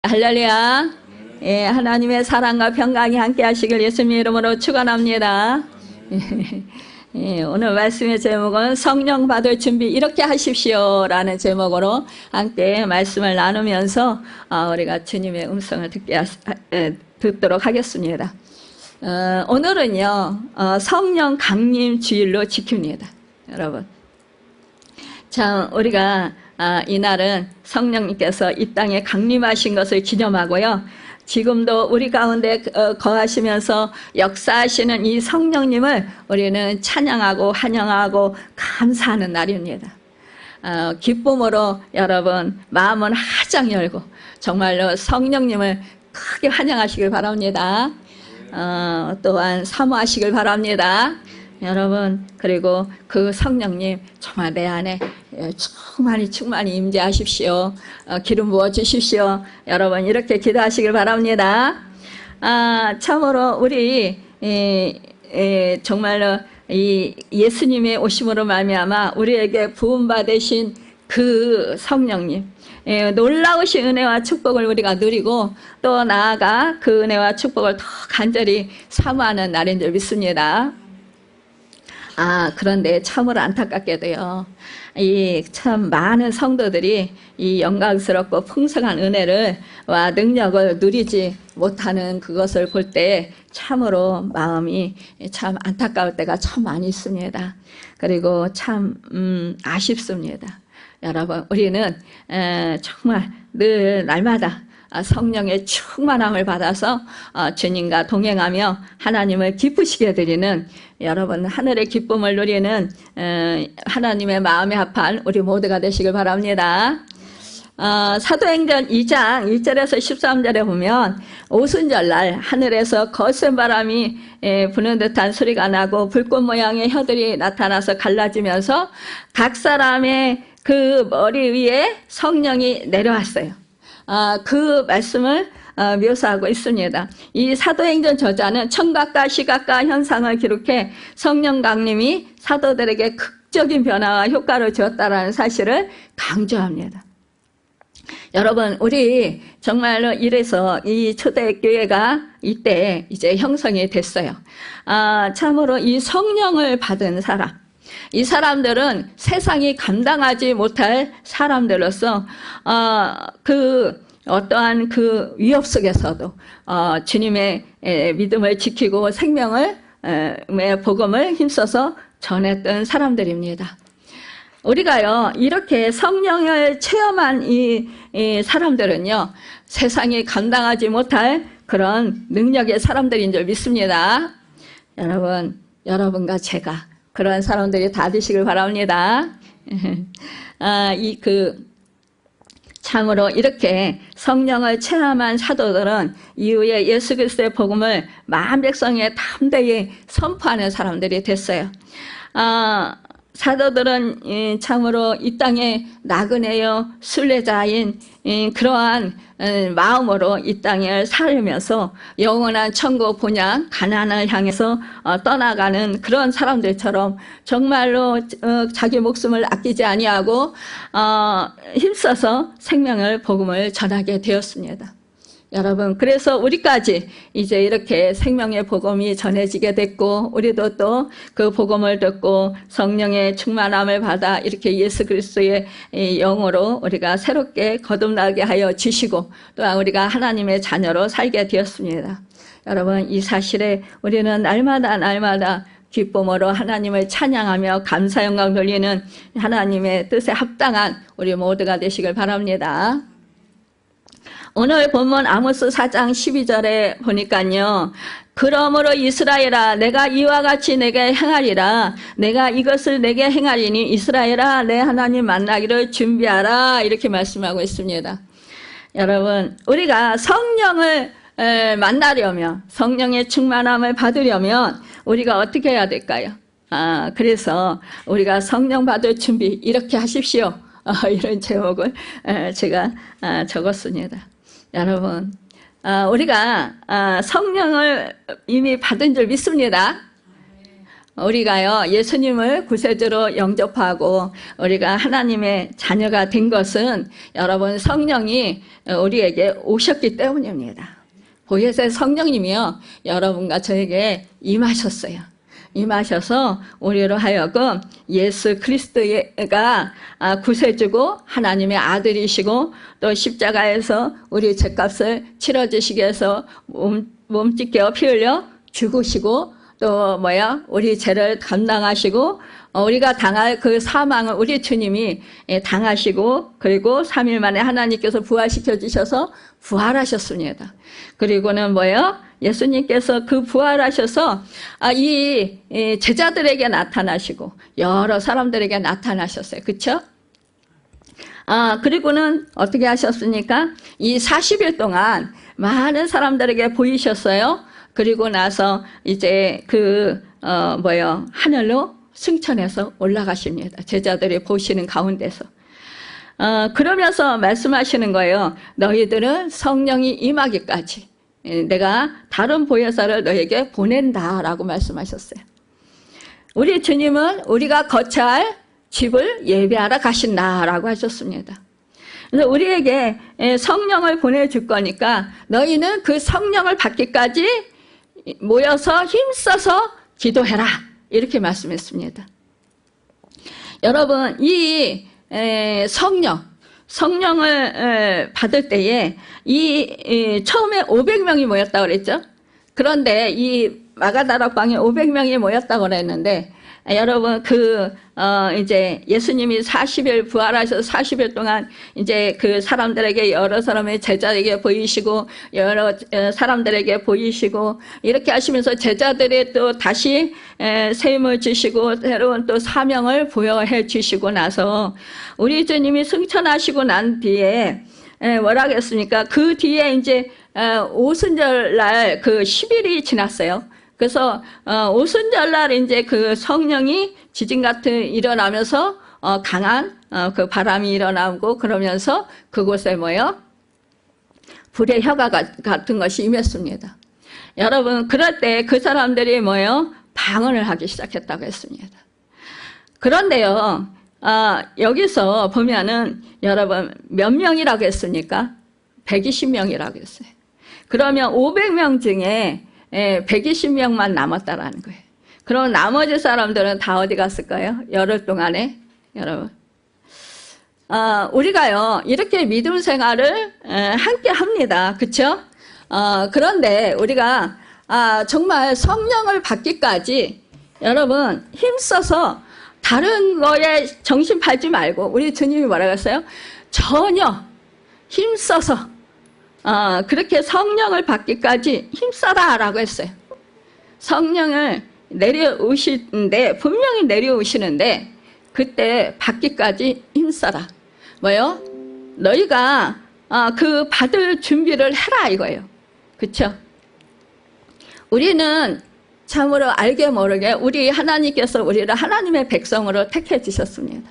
할렐루야. 예, 하나님의 사랑과 평강이 함께 하시길 예수님의 이름으로 축원합니다. 예, 오늘 말씀의 제목은 성령 받을 준비 이렇게 하십시오 라는 제목으로 함께 말씀을 나누면서 우리가 주님의 음성을 듣도록 하겠습니다. 오늘은요 성령 강림 주일로 지킵니다. 여러분, 참 우리가 이날은 성령님께서 이 땅에 강림하신 것을 기념하고요, 지금도 우리 가운데 거하시면서 역사하시는 이 성령님을 우리는 찬양하고 환영하고 감사하는 날입니다. 기쁨으로 여러분 마음은 활짝 열고 정말로 성령님을 크게 환영하시길 바랍니다. 또한 사모하시길 바랍니다. 여러분, 그리고 그 성령님 정말 내 안에 충만히 임재하십시오. 기름 부어 주십시오. 여러분 이렇게 기도하시길 바랍니다. 참으로 우리 정말로 이 예수님의 오심으로 말미암아 우리에게 부음 받으신 그 성령님, 놀라우신 은혜와 축복을 우리가 누리고 또 나아가 그 은혜와 축복을 더 간절히 사모하는 날인 줄 믿습니다. 그런데 참으로 안타깝게도요, 이 참 많은 성도들이 이 영광스럽고 풍성한 은혜와 능력을 누리지 못하는 그것을 볼 때 참으로 마음이 참 안타까울 때가 참 많이 있습니다. 그리고 참 아쉽습니다. 여러분, 우리는 정말 늘 날마다 성령의 충만함을 받아서 주님과 동행하며 하나님을 기쁘시게 드리는, 여러분 하늘의 기쁨을 누리는 하나님의 마음에 합한 우리 모두가 되시길 바랍니다. 사도행전 2장 1절에서 13절에 보면 오순절날 하늘에서 거센 바람이 부는 듯한 소리가 나고 불꽃 모양의 혀들이 나타나서 갈라지면서 각 사람의 그 머리 위에 성령이 내려왔어요. 그 말씀을 묘사하고 있습니다. 이 사도행전 저자는 청각과 시각과 현상을 기록해 성령 강림이 사도들에게 극적인 변화와 효과를 주었다라는 사실을 강조합니다. 여러분, 우리 정말로 이래서 이 초대교회가 이때 이제 형성이 됐어요. 참으로 이 성령을 받은 사람, 이 사람들은 세상이 감당하지 못할 사람들로서 어떠한 그 위협 속에서도 주님의 믿음을 지키고 생명의 복음을 힘써서 전했던 사람들입니다. 우리가요 이렇게 성령을 체험한 이 사람들은요 세상이 감당하지 못할 그런 능력의 사람들인 줄 믿습니다. 여러분과 제가 그런 사람들이 다 되시길 바랍니다. 참으로 이렇게 성령을 체험한 사도들은 이후에 예수 그리스도의 복음을 만한 백성에 담대히 선포하는 사람들이 됐어요. 사도들은 참으로 이 땅에 나그네요 순례자인 그러한 마음으로 이 땅을 살면서 영원한 천국 본향 가나안을 향해서 떠나가는 그런 사람들처럼 정말로 자기 목숨을 아끼지 아니하고 힘써서 생명을 복음을 전하게 되었습니다. 여러분, 그래서 우리까지 이제 이렇게 생명의 복음이 전해지게 됐고, 우리도 또 그 복음을 듣고 성령의 충만함을 받아 이렇게 예수 그리스도의 영으로 우리가 새롭게 거듭나게 하여 주시고, 또한 우리가 하나님의 자녀로 살게 되었습니다. 여러분, 이 사실에 우리는 날마다 기쁨으로 하나님을 찬양하며 감사 영광 돌리는 하나님의 뜻에 합당한 우리 모두가 되시길 바랍니다. 오늘 본문 아모스 4장 12절에 보니까요, 그러므로 이스라엘아 내가 이와 같이 내게 행하리라, 내가 이것을 내게 행하리니 이스라엘아 내 하나님 만나기를 준비하라, 이렇게 말씀하고 있습니다. 여러분, 우리가 성령을 만나려면, 성령의 충만함을 받으려면 우리가 어떻게 해야 될까요? 그래서 우리가 성령 받을 준비 이렇게 하십시오, 이런 제목을 제가 적었습니다. 여러분, 우리가 성령을 이미 받은 줄 믿습니다. 우리가요, 예수님을 구세주로 영접하고 우리가 하나님의 자녀가 된 것은 여러분 성령이 우리에게 오셨기 때문입니다. 보혜사의 성령님이요, 여러분과 저에게 임하셨어요. 임하셔서 우리로 하여금 예수 그리스도가 구세주고 하나님의 아들이시고 또 십자가에서 우리 죄값을 치러주시기 위해서 몸짓 깨어 피 흘려 죽으시고 또 우리 죄를 감당하시고 우리가 당할 그 사망을 우리 주님이 당하시고 그리고 3일 만에 하나님께서 부활시켜 주셔서 부활하셨습니다. 그리고는 예수님께서 그 부활하셔서 이 제자들에게 나타나시고 여러 사람들에게 나타나셨어요. 그렇죠? 그리고는 어떻게 하셨습니까? 이 40일 동안 많은 사람들에게 보이셨어요. 그리고 나서 이제 하늘로 승천해서 올라가십니다. 제자들이 보시는 가운데서. 그러면서 말씀하시는 거예요. 너희들은 성령이 임하기까지 내가 다른 보혜사를 너에게 보낸다라고 말씀하셨어요. 우리 주님은 우리가 거처 할 집을 예배하러 가신다라고 하셨습니다. 그래서 우리에게 성령을 보내줄 거니까 너희는 그 성령을 받기까지 모여서 힘써서 기도해라 이렇게 말씀했습니다. 여러분 이 성령을 받을 때에 처음에 500명이 모였다고 그랬죠. 그런데 이 마가다락방에 500명이 모였다고 그랬는데 여러분 이제 예수님이 40일 부활하셔서 40일 동안 이제 그 사람들에게 여러 사람의 제자에게 보이시고 여러 사람들에게 보이시고 이렇게 하시면서 제자들이 또 다시 세임을 주시고 새로운 또 사명을 부여해 주시고 나서 우리 주님이 승천하시고 난 뒤에 뭐라 그랬습니까? 그 뒤에 이제 오순절날 그 10일이 지났어요. 그래서 오순절날 이제 그 성령이 지진 같은 일어나면서 강한 그 바람이 일어나고 그러면서 그곳에 불의 혀가 같은 것이 임했습니다. 여러분 그럴 때 그 사람들이 방언을 하기 시작했다고 했습니다. 그런데요 여기서 보면은 여러분 몇 명이라고 했습니까? 120명이라고 했어요. 그러면 500명 중에 120명만 남았다라는 거예요. 그럼 나머지 사람들은 다 어디 갔을까요? 열흘 동안에 여러분 우리가요 이렇게 믿음 생활을 함께 합니다. 그렇죠? 그런데 우리가 정말 성령을 받기까지 여러분 힘써서 다른 거에 정신 팔지 말고 우리 주님이 뭐라고 했어요? 전혀 힘써서 그렇게 성령을 받기까지 힘써라 라고 했어요. 성령을 내려오시는데 분명히 내려오시는데 그때 받기까지 힘써라. 너희가 그 받을 준비를 해라 이거예요. 그렇죠? 우리는 참으로 알게 모르게 우리 하나님께서 우리를 하나님의 백성으로 택해 주셨습니다.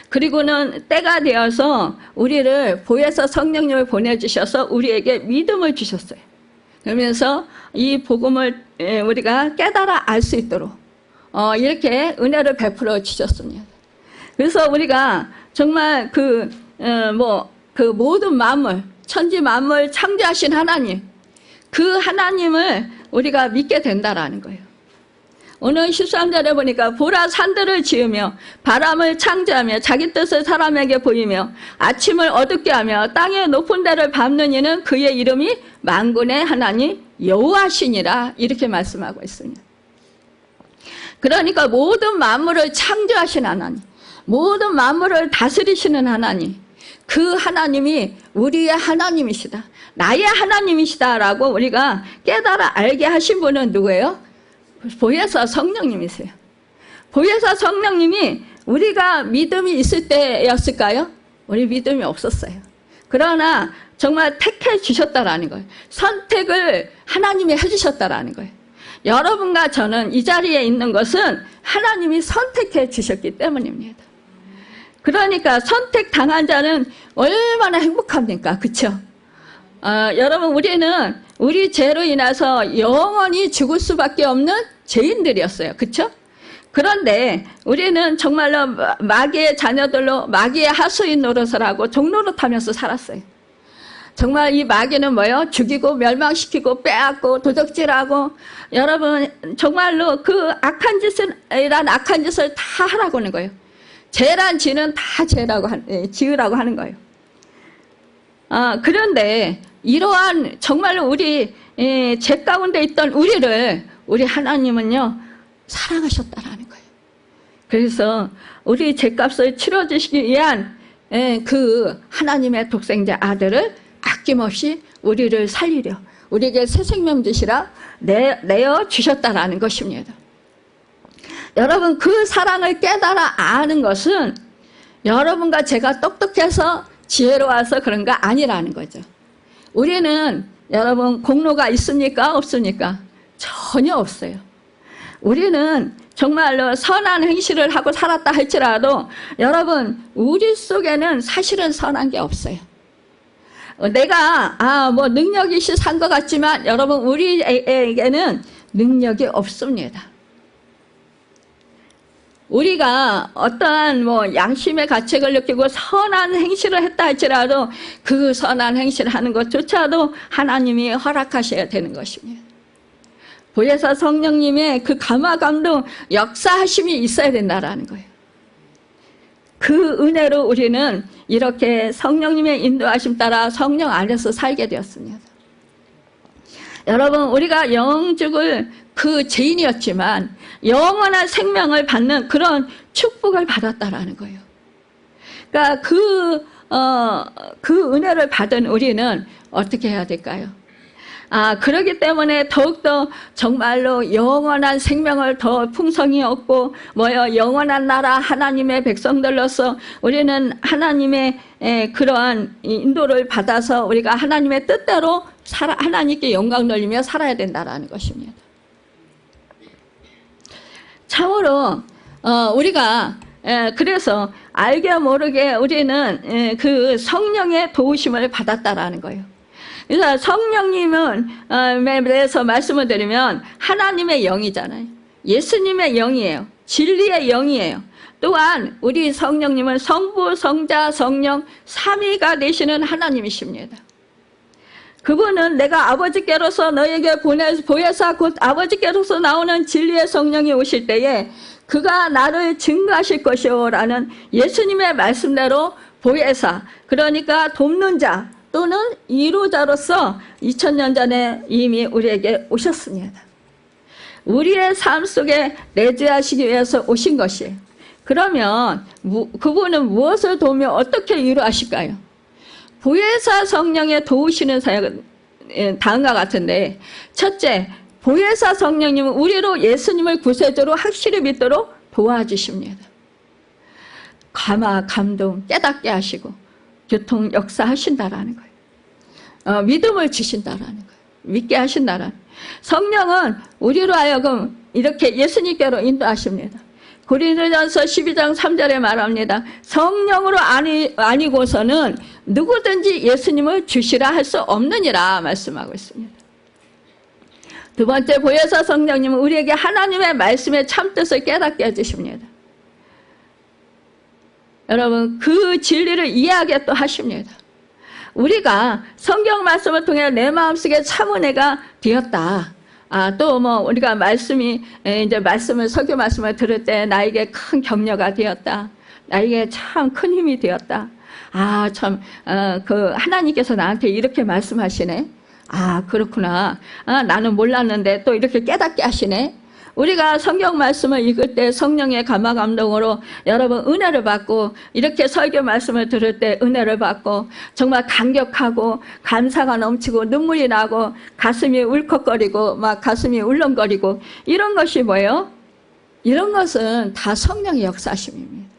그리고는 때가 되어서 우리를 보혜사 성령님을 보내주셔서 우리에게 믿음을 주셨어요. 그러면서 이 복음을 우리가 깨달아 알 수 있도록 이렇게 은혜를 베풀어 주셨습니다. 그래서 우리가 정말 그 모든 만물, 천지 만물 창조하신 하나님, 그 하나님을 우리가 믿게 된다라는 거예요. 오늘 13절에 보니까 보라 산들을 지으며 바람을 창조하며 자기 뜻을 사람에게 보이며 아침을 어둡게 하며 땅의 높은 데를 밟는 이는 그의 이름이 만군의 하나님 여호와시니라 이렇게 말씀하고 있습니다. 그러니까 모든 만물을 창조하신 하나님, 모든 만물을 다스리시는 하나님, 그 하나님이 우리의 하나님이시다, 나의 하나님이시다라고 우리가 깨달아 알게 하신 분은 누구예요? 보혜사 성령님이세요. 보혜사 성령님이 우리가 믿음이 있을 때였을까요? 우리 믿음이 없었어요. 그러나 정말 택해 주셨다라는 거예요. 선택을 하나님이 해주셨다라는 거예요. 여러분과 저는 이 자리에 있는 것은 하나님이 선택해 주셨기 때문입니다. 그러니까 선택당한 자는 얼마나 행복합니까? 그렇죠? 여러분 우리는 우리 죄로 인해서 영원히 죽을 수밖에 없는 죄인들이었어요. 그렇죠? 그런데 우리는 정말로 마귀의 자녀들로 마귀의 하수인 노릇을 하고 종노릇하면서 살았어요. 정말 이 마귀는 뭐예요? 죽이고 멸망시키고 빼앗고 도적질하고, 여러분 정말로 그 악한 짓을 다 하라고 하는 거예요. 죄란 지는 다 지으라고 하는 거예요. 그런데 이러한 정말로 우리 죄 가운데 있던 우리 하나님은요 사랑하셨다라는 거예요. 그래서 우리 죄값을 치러주시기 위한 그 하나님의 독생자 아들을 아낌없이 우리를 살리려 우리에게 새 생명 주시라 내어 주셨다라는 것입니다. 여러분, 그 사랑을 깨달아 아는 것은 여러분과 제가 똑똑해서 지혜로워서 그런 거 아니라는 거죠. 우리는 여러분 공로가 있습니까? 없습니까? 전혀 없어요. 우리는 정말로 선한 행실을 하고 살았다 할지라도 여러분 우리 속에는 사실은 선한 게 없어요. 내가 뭐 능력이 있이 산 것 같지만 여러분 우리에게는 능력이 없습니다. 우리가 어떠한 양심의 가책을 느끼고 선한 행실을 했다 할지라도 그 선한 행실을 하는 것조차도 하나님이 허락하셔야 되는 것입니다. 보혜사 성령님의 그 감화감동 역사하심이 있어야 된다라는 거예요. 그 은혜로 우리는 이렇게 성령님의 인도하심 따라 성령 안에서 살게 되었습니다. 여러분, 우리가 영죽을 그 죄인이었지만 영원한 생명을 받는 그런 축복을 받았다라는 거예요. 그러니까 그 은혜를 받은 우리는 어떻게 해야 될까요? 그렇기 때문에 더욱더 정말로 영원한 생명을 더 풍성히 얻고 영원한 나라 하나님의 백성들로서 우리는 하나님의 그러한 인도를 받아서 우리가 하나님의 뜻대로 하나님께 영광 돌리며 살아야 된다는 것입니다. 참으로 우리가 그래서 알게 모르게 우리는 그 성령의 도우심을 받았다라는 거예요. 그래서 성령님에 대해서 말씀을 드리면 하나님의 영이잖아요. 예수님의 영이에요. 진리의 영이에요. 또한 우리 성령님은 성부, 성자, 성령 삼위가 되시는 하나님이십니다. 그분은 내가 아버지께로서 너에게 보혜사 곧 아버지께로서 나오는 진리의 성령이 오실 때에 그가 나를 증거하실 것이요 라는 예수님의 말씀대로 보혜사, 그러니까 돕는 자 또는 이루자로서 2000년 전에 이미 우리에게 오셨습니다. 우리의 삶 속에 내재하시기 위해서 오신 것이에요. 그러면 그분은 무엇을 도우며 어떻게 이루하실까요? 보혜사 성령의 도우시는 사역은 다음과 같은데, 첫째, 보혜사 성령님은 우리로 예수님을 구세주로 확실히 믿도록 도와주십니다. 감화, 감동, 깨닫게 하시고 교통 역사하신다라는 거예요. 믿음을 주신다라는 거예요. 믿게 하신다라는 거예요. 성령은 우리로 하여금 이렇게 예수님께로 인도하십니다. 고린도전서 12장 3절에 말합니다. 성령으로 아니고서는 누구든지 예수님을 주시라 할 수 없느니라 말씀하고 있습니다. 두 번째, 보혜사 성령님은 우리에게 하나님의 말씀의 참뜻을 깨닫게 해주십니다. 여러분, 그 진리를 이해하게 또 하십니다. 우리가 성경 말씀을 통해 내 마음속에 참 은혜가 되었다. 또 우리가 설교 말씀을 들을 때 나에게 큰 격려가 되었다. 나에게 참 큰 힘이 되었다. 하나님께서 나한테 이렇게 말씀하시네. 그렇구나. 나는 몰랐는데 또 이렇게 깨닫게 하시네. 우리가 성경 말씀을 읽을 때 성령의 감화 감동으로 여러분 은혜를 받고, 이렇게 설교 말씀을 들을 때 은혜를 받고 정말 감격하고 감사가 넘치고 눈물이 나고 가슴이 울컥거리고 가슴이 울렁거리고, 이런 것이 뭐예요? 이런 것은 다 성령의 역사심입니다.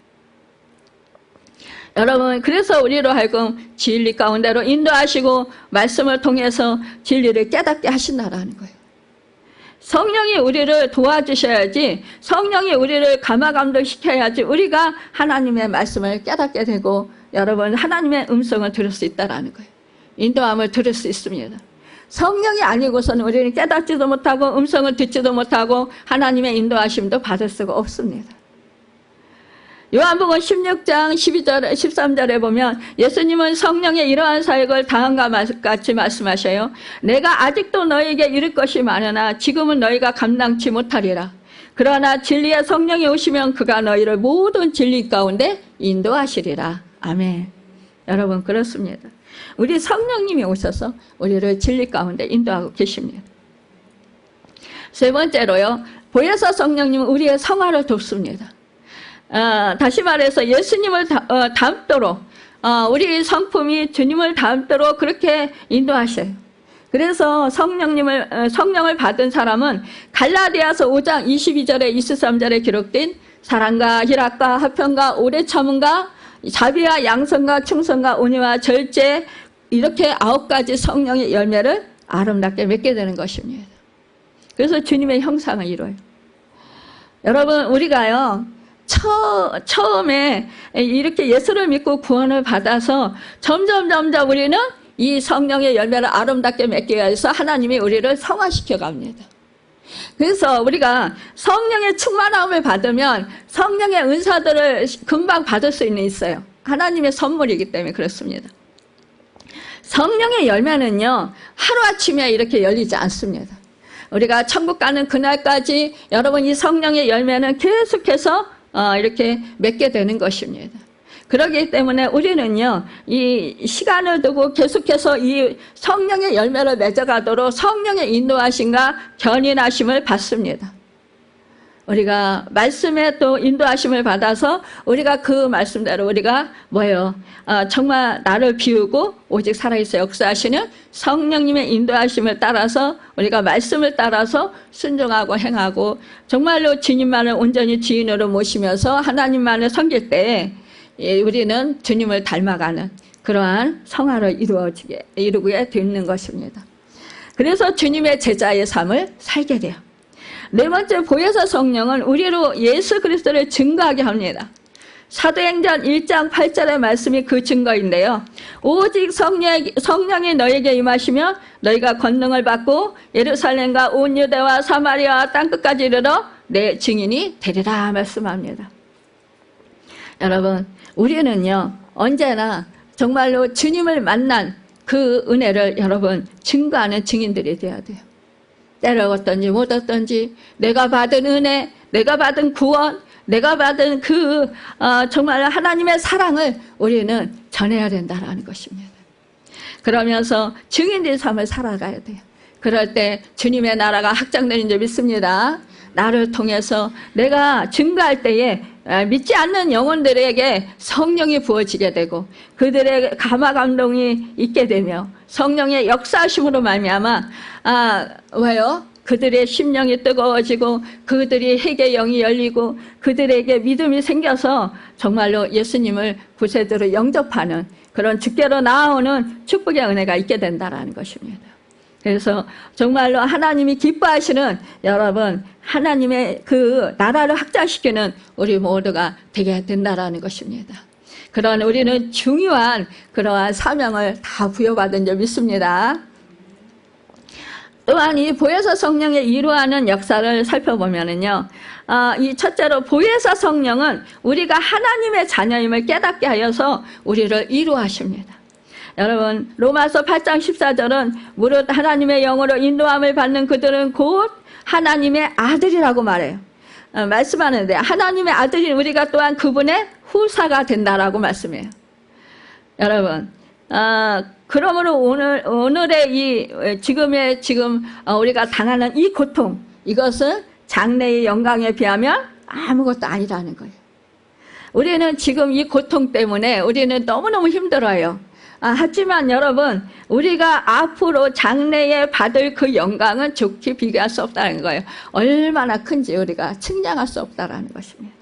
여러분, 그래서 우리로 하여금 진리 가운데로 인도하시고 말씀을 통해서 진리를 깨닫게 하신다라는 거예요. 성령이 우리를 도와주셔야지, 성령이 우리를 감화감동시켜야지 우리가 하나님의 말씀을 깨닫게 되고 여러분 하나님의 음성을 들을 수 있다는 거예요. 인도함을 들을 수 있습니다. 성령이 아니고서는 우리는 깨닫지도 못하고 음성을 듣지도 못하고 하나님의 인도하심도 받을 수가 없습니다. 요한복음 16장 12절, 13절에 보면 예수님은 성령의 이러한 사역을 다음과 같이 말씀하셔요. 내가 아직도 너에게 이를 것이 많으나 지금은 너희가 감당치 못하리라. 그러나 진리의 성령이 오시면 그가 너희를 모든 진리 가운데 인도하시리라. 아멘. 여러분 그렇습니다. 우리 성령님이 오셔서 우리를 진리 가운데 인도하고 계십니다. 세 번째로요. 보혜사 성령님은 우리의 성화를 돕습니다. 다시 말해서 예수님을 닮도록 우리 성품이 주님을 닮도록 그렇게 인도하셔요. 그래서 성령을 받은 사람은 갈라디아서 5장 22절에 23절에 기록된 사랑과 희락과 화평과 오래 참음과 자비와 양선과 충성과 온유와 절제 이렇게 9가지 성령의 열매를 아름답게 맺게 되는 것입니다. 그래서 주님의 형상을 이뤄요. 여러분 우리가요 처음에 이렇게 예수를 믿고 구원을 받아서 점점 우리는 이 성령의 열매를 아름답게 맺기 위해서 하나님이 우리를 성화시켜 갑니다. 그래서 우리가 성령의 충만함을 받으면 성령의 은사들을 금방 받을 수 있어요. 하나님의 선물이기 때문에 그렇습니다. 성령의 열매는요 하루아침에 이렇게 열리지 않습니다. 우리가 천국 가는 그날까지 여러분 이 성령의 열매는 계속해서 이렇게 맺게 되는 것입니다. 그렇기 때문에 우리는요 이 시간을 두고 계속해서 이 성령의 열매를 맺어가도록 성령의 인도하심과 견인하심을 받습니다. 우리가 말씀에 또 인도하심을 받아서 우리가 그 말씀대로 우리가 정말 나를 비우고 오직 살아있어 역사하시는 성령님의 인도하심을 따라서 우리가 말씀을 따라서 순종하고 행하고 정말로 주님만을 온전히 주인으로 모시면서 하나님만을 섬길 때 우리는 주님을 닮아가는 그러한 성화를 이루게 되는 것입니다. 그래서 주님의 제자의 삶을 살게 돼요. 네 번째 보혜사 성령은 우리로 예수 그리스도를 증거하게 합니다. 사도행전 1장 8절의 말씀이 그 증거인데요. 오직 성령이 너에게 임하시면 너희가 권능을 받고 예루살렘과 온 유대와 사마리아와 땅끝까지 이르러 내 증인이 되리라 말씀합니다. 여러분 우리는요 언제나 정말로 주님을 만난 그 은혜를 여러분 증거하는 증인들이 되어야 돼요. 때를 얻든지 못 얻든지 내가 받은 은혜, 내가 받은 구원, 내가 받은 정말 하나님의 사랑을 우리는 전해야 된다는 것입니다. 그러면서 증인들의 삶을 살아가야 돼요. 그럴 때 주님의 나라가 확장되는 줄 믿습니다. 나를 통해서 내가 증거할 때에 믿지 않는 영혼들에게 성령이 부어지게 되고 그들의 감화 감동이 있게 되며 성령의 역사하심으로 말미암아 그들의 심령이 뜨거워지고 그들이 회개의 영이 열리고 그들에게 믿음이 생겨서 정말로 예수님을 구세주로 영접하는 그런 주께로 나아오는 축복의 은혜가 있게 된다는 것입니다. 그래서 정말로 하나님이 기뻐하시는 여러분 하나님의 그 나라를 확장시키는 우리 모두가 되게 된다는 것입니다. 그런 우리는 중요한 그러한 사명을 다 부여받은 줄 믿습니다. 또한 이 보혜사 성령의 이루하는 역사를 살펴보면은요, 이 첫째로 보혜사 성령은 우리가 하나님의 자녀임을 깨닫게 하여서 우리를 이루하십니다. 여러분 로마서 8장 14절은 무릇 하나님의 영으로 인도함을 받는 그들은 곧 하나님의 아들이라고 말해요. 말씀하는데 하나님의 아들인 우리가 또한 그분의 후사가 된다라고 말씀해요. 여러분 그러므로 오늘의 지금 우리가 당하는 이 고통 이것은 장래의 영광에 비하면 아무것도 아니라는 거예요. 우리는 지금 이 고통 때문에 우리는 너무너무 힘들어요. 하지만 여러분 우리가 앞으로 장래에 받을 그 영광은 좋게 비교할 수 없다는 거예요. 얼마나 큰지 우리가 측량할 수 없다는 것입니다.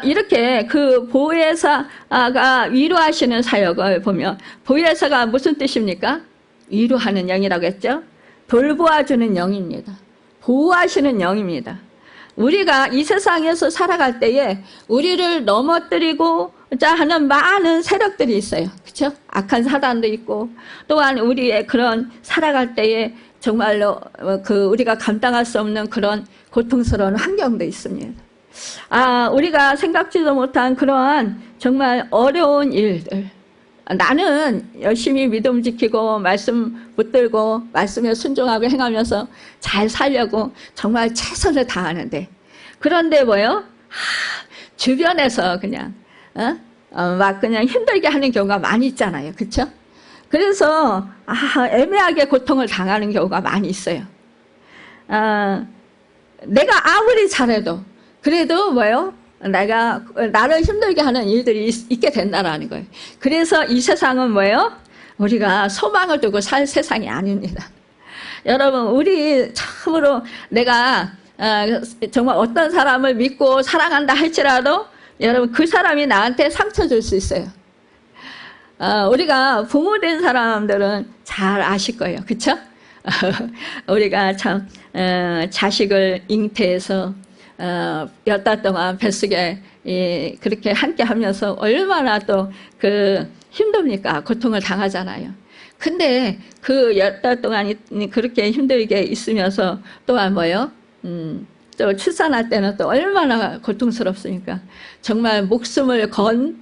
이렇게 그 보혜사가 위로하시는 사역을 보면 보혜사가 무슨 뜻입니까? 위로하는 영이라고 했죠. 돌보아주는 영입니다. 보호하시는 영입니다. 우리가 이 세상에서 살아갈 때에 우리를 넘어뜨리고자 하는 많은 세력들이 있어요. 그렇죠? 악한 사단도 있고 또한 우리의 그런 살아갈 때에 정말로 우리가 감당할 수 없는 그런 고통스러운 환경도 있습니다. 우리가 생각지도 못한 그러한 정말 어려운 일들. 나는 열심히 믿음 지키고 말씀 붙들고 말씀에 순종하고 행하면서 잘 살려고 정말 최선을 다하는데 그런데 뭐요? 주변에서 그냥 막 그냥 힘들게 하는 경우가 많이 있잖아요. 그렇죠? 그래서 애매하게 고통을 당하는 경우가 많이 있어요. 내가 아무리 잘해도 그래도 뭐요? 나를 힘들게 하는 일들이 있게 된다라는 거예요. 그래서 이 세상은 뭐예요? 우리가 소망을 두고 살 세상이 아닙니다. 여러분, 우리 참으로 내가 정말 어떤 사람을 믿고 사랑한다 할지라도 여러분 그 사람이 나한테 상처 줄 수 있어요. 우리가 부모된 사람들은 잘 아실 거예요. 그렇죠? 우리가 참 자식을 잉태해서 몇 달 동안 뱃속에 그렇게 함께 하면서 얼마나 또 힘듭니까? 고통을 당하잖아요. 근데 그 몇 달 동안 그렇게 힘들게 있으면서 또한 뭐요? 또 출산할 때는 또 얼마나 고통스럽습니까? 정말 목숨을 건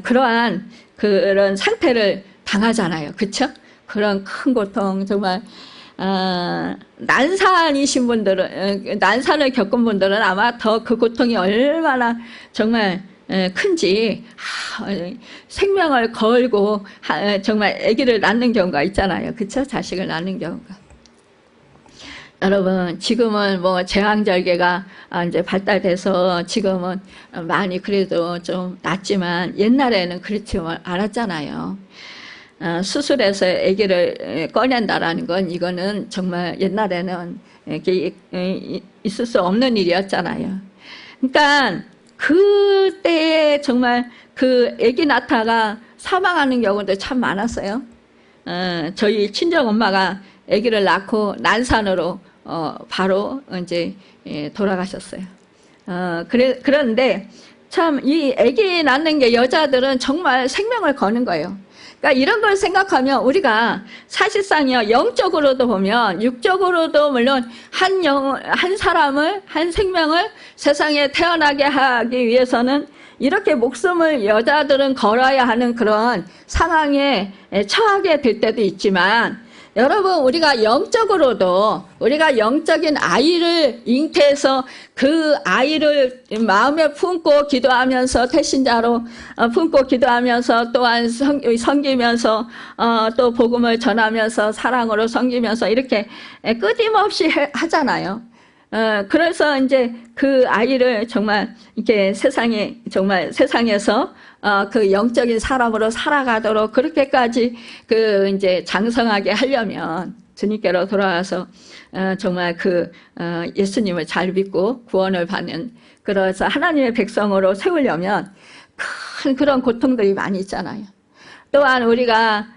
그러한 그런 상태를 당하잖아요. 그렇죠? 그런 큰 고통 정말 난산이신 분들은 난산을 겪은 분들은 아마 더 그 고통이 얼마나 정말 큰지 생명을 걸고 정말 아기를 낳는 경우가 있잖아요. 그렇죠? 자식을 낳는 경우가. 여러분 지금은 뭐 제왕절개가 이제 발달돼서 지금은 많이 그래도 좀 낫지만 옛날에는 그렇지 않았잖아요. 수술해서 아기를 꺼낸다라는 건 이거는 정말 옛날에는 있을 수 없는 일이었잖아요. 그러니까 그때에 정말 그 아기 낳다가 사망하는 경우도 참 많았어요. 저희 친정 엄마가 아기를 낳고 난산으로 바로 이제 돌아가셨어요. 그런데 참 이 아기 낳는 게 여자들은 정말 생명을 거는 거예요. 그러니까 이런 걸 생각하면 우리가 사실상요 영적으로도 보면 육적으로도 물론 한 사람을 한 생명을 세상에 태어나게 하기 위해서는 이렇게 목숨을 여자들은 걸어야 하는 그런 상황에 처하게 될 때도 있지만 여러분 우리가 영적으로도 우리가 영적인 아이를 잉태해서 그 아이를 마음에 품고 기도하면서 태신자로 품고 기도하면서 또한 섬기면서 또 복음을 전하면서 사랑으로 섬기면서 이렇게 끊임없이 하잖아요. 그래서 이제 그 아이를 정말 이렇게 정말 세상에서 그 영적인 사람으로 살아가도록 그렇게까지 이제 장성하게 하려면 주님께로 돌아와서 정말 예수님을 잘 믿고 구원을 받는 그래서 하나님의 백성으로 세우려면 큰 그런 고통들이 많이 있잖아요. 또한 우리가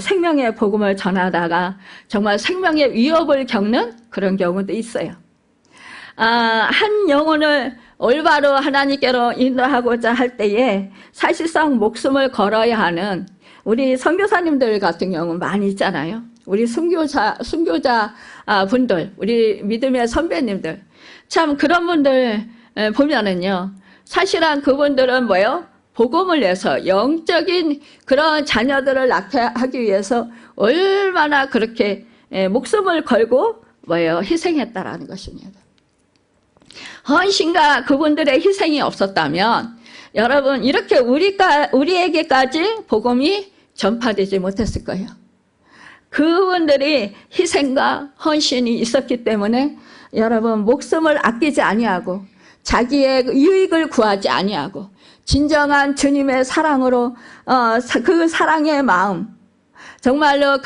생명의 복음을 전하다가 정말 생명의 위협을 겪는 그런 경우도 있어요. 한 영혼을 올바로 하나님께로 인도하고자 할 때에 사실상 목숨을 걸어야 하는 우리 선교사님들 같은 경우는 많이 있잖아요. 우리 순교자 분들, 우리 믿음의 선배님들. 참 그런 분들 보면은요. 사실은 그분들은 뭐예요? 복음을 내서 영적인 그런 자녀들을 낳게 하기 위해서 얼마나 그렇게 목숨을 걸고 희생했다라는 것입니다. 헌신과 그분들의 희생이 없었다면 여러분 이렇게 우리에게까지 복음이 전파되지 못했을 거예요. 그분들이 희생과 헌신이 있었기 때문에 여러분 목숨을 아끼지 아니하고 자기의 유익을 구하지 아니하고 진정한 주님의 사랑으로 그 사랑의 마음 정말로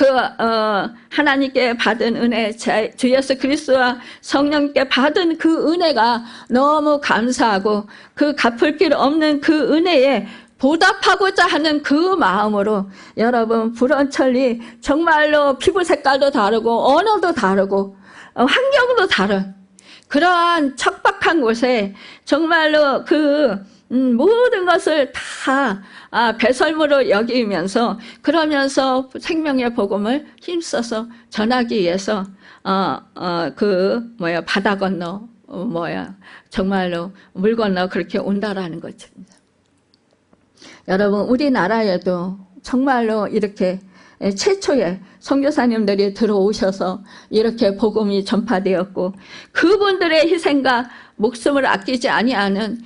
하나님께 받은 은혜 주 예수 그리스도와 성령께 받은 그 은혜가 너무 감사하고 그 갚을 길 없는 그 은혜에 보답하고자 하는 그 마음으로 여러분 불원천리 정말로 피부 색깔도 다르고 언어도 다르고 환경도 다른 그러한 척박한 곳에 정말로 모든 것을 다 배설물로 여기면서 그러면서 생명의 복음을 힘써서 전하기 위해서 바다 건너 정말로 물 건너 그렇게 온다라는 것입니다. 여러분, 우리나라에도 정말로 이렇게 최초에 선교사님들이 들어오셔서 이렇게 복음이 전파되었고 그분들의 희생과 목숨을 아끼지 아니하는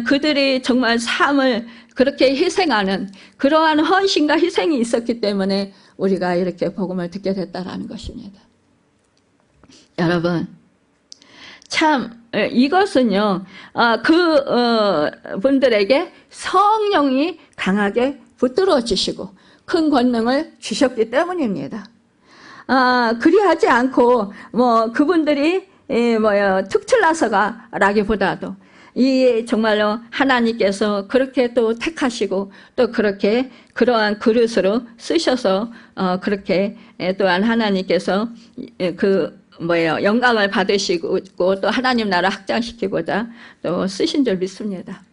그들이 정말 삶을 그렇게 희생하는 그러한 헌신과 희생이 있었기 때문에 우리가 이렇게 복음을 듣게 됐다라는 것입니다. 여러분, 참 이것은요 분들에게 성령이 강하게 붙들어 주시고 큰 권능을 주셨기 때문입니다. 그리하지 않고 그분들이 특출나서가라기보다도 이 정말로 하나님께서 그렇게 또 택하시고 또 그렇게 그러한 그릇으로 쓰셔서 그렇게 또한 하나님께서 영광을 받으시고 또 하나님 나라 확장시키고자 또 쓰신 줄 믿습니다.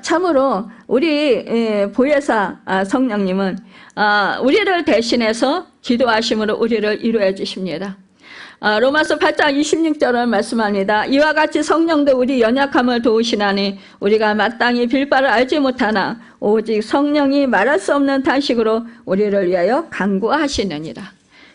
참으로 우리 보혜사 성령님은 우리를 대신해서 기도하심으로 우리를 이루어 주십니다. 로마서 8장 26절을 말씀합니다. 이와 같이 성령도 우리 연약함을 도우시나니 우리가 마땅히 빌 바를 알지 못하나 오직 성령이 말할 수 없는 탄식으로 우리를 위하여 간구하시느니라.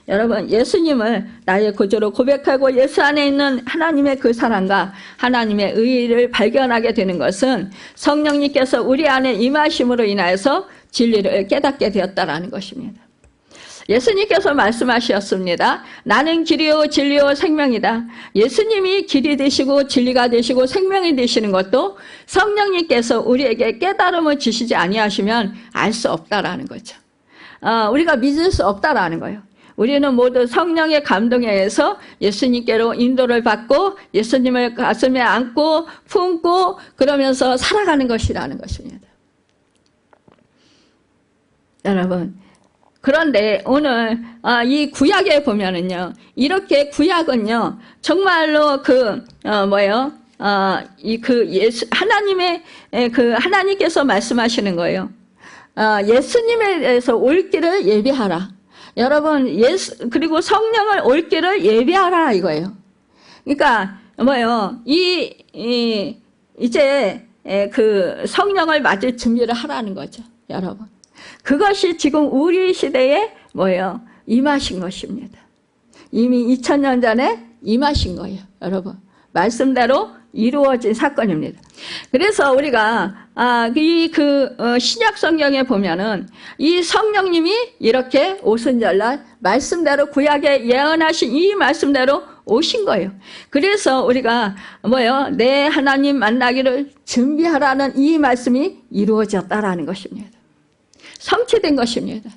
여러분, 예수님을 나의 구주로 고백하고 예수 안에 있는 하나님의 그 사랑과 하나님의 의의를 발견하게 되는 것은 성령님께서 우리 안에 임하심으로 인하여서 진리를 깨닫게 되었다라는 것입니다. 예수님께서 말씀하셨습니다. 나는 길이요 진리요 생명이다. 예수님이 길이 되시고 진리가 되시고 생명이 되시는 것도 성령님께서 우리에게 깨달음을 주시지 아니하시면 알 수 없다라는 거죠. 우리가 믿을 수 없다라는 거예요. 우리는 모두 성령의 감동에 의해서 예수님께로 인도를 받고 예수님을 가슴에 안고 품고 그러면서 살아가는 것이라는 것입니다. 여러분, 그런데 오늘 이 구약에 보면은요, 이렇게 구약은요 정말로 하나님의 하나님께서 말씀하시는 거예요. 예수님에 대해서 올 길을 예비하라. 여러분, 그리고 성령을 올 길을 예비하라 이거예요. 그러니까 이제 그 성령을 맞을 준비를 하라는 거죠, 여러분. 그것이 지금 우리 시대에 임하신 것입니다. 이미 2000년 전에 임하신 거예요, 여러분. 말씀대로 이루어진 사건입니다. 그래서 우리가 신약 성경에 보면은 이 성령님이 이렇게 오순절날 말씀대로 구약에 예언하신 이 말씀대로 오신 거예요. 그래서 우리가 내 하나님 만나기를 준비하라는 이 말씀이 이루어졌다라는 것입니다. 성취된 것입니다.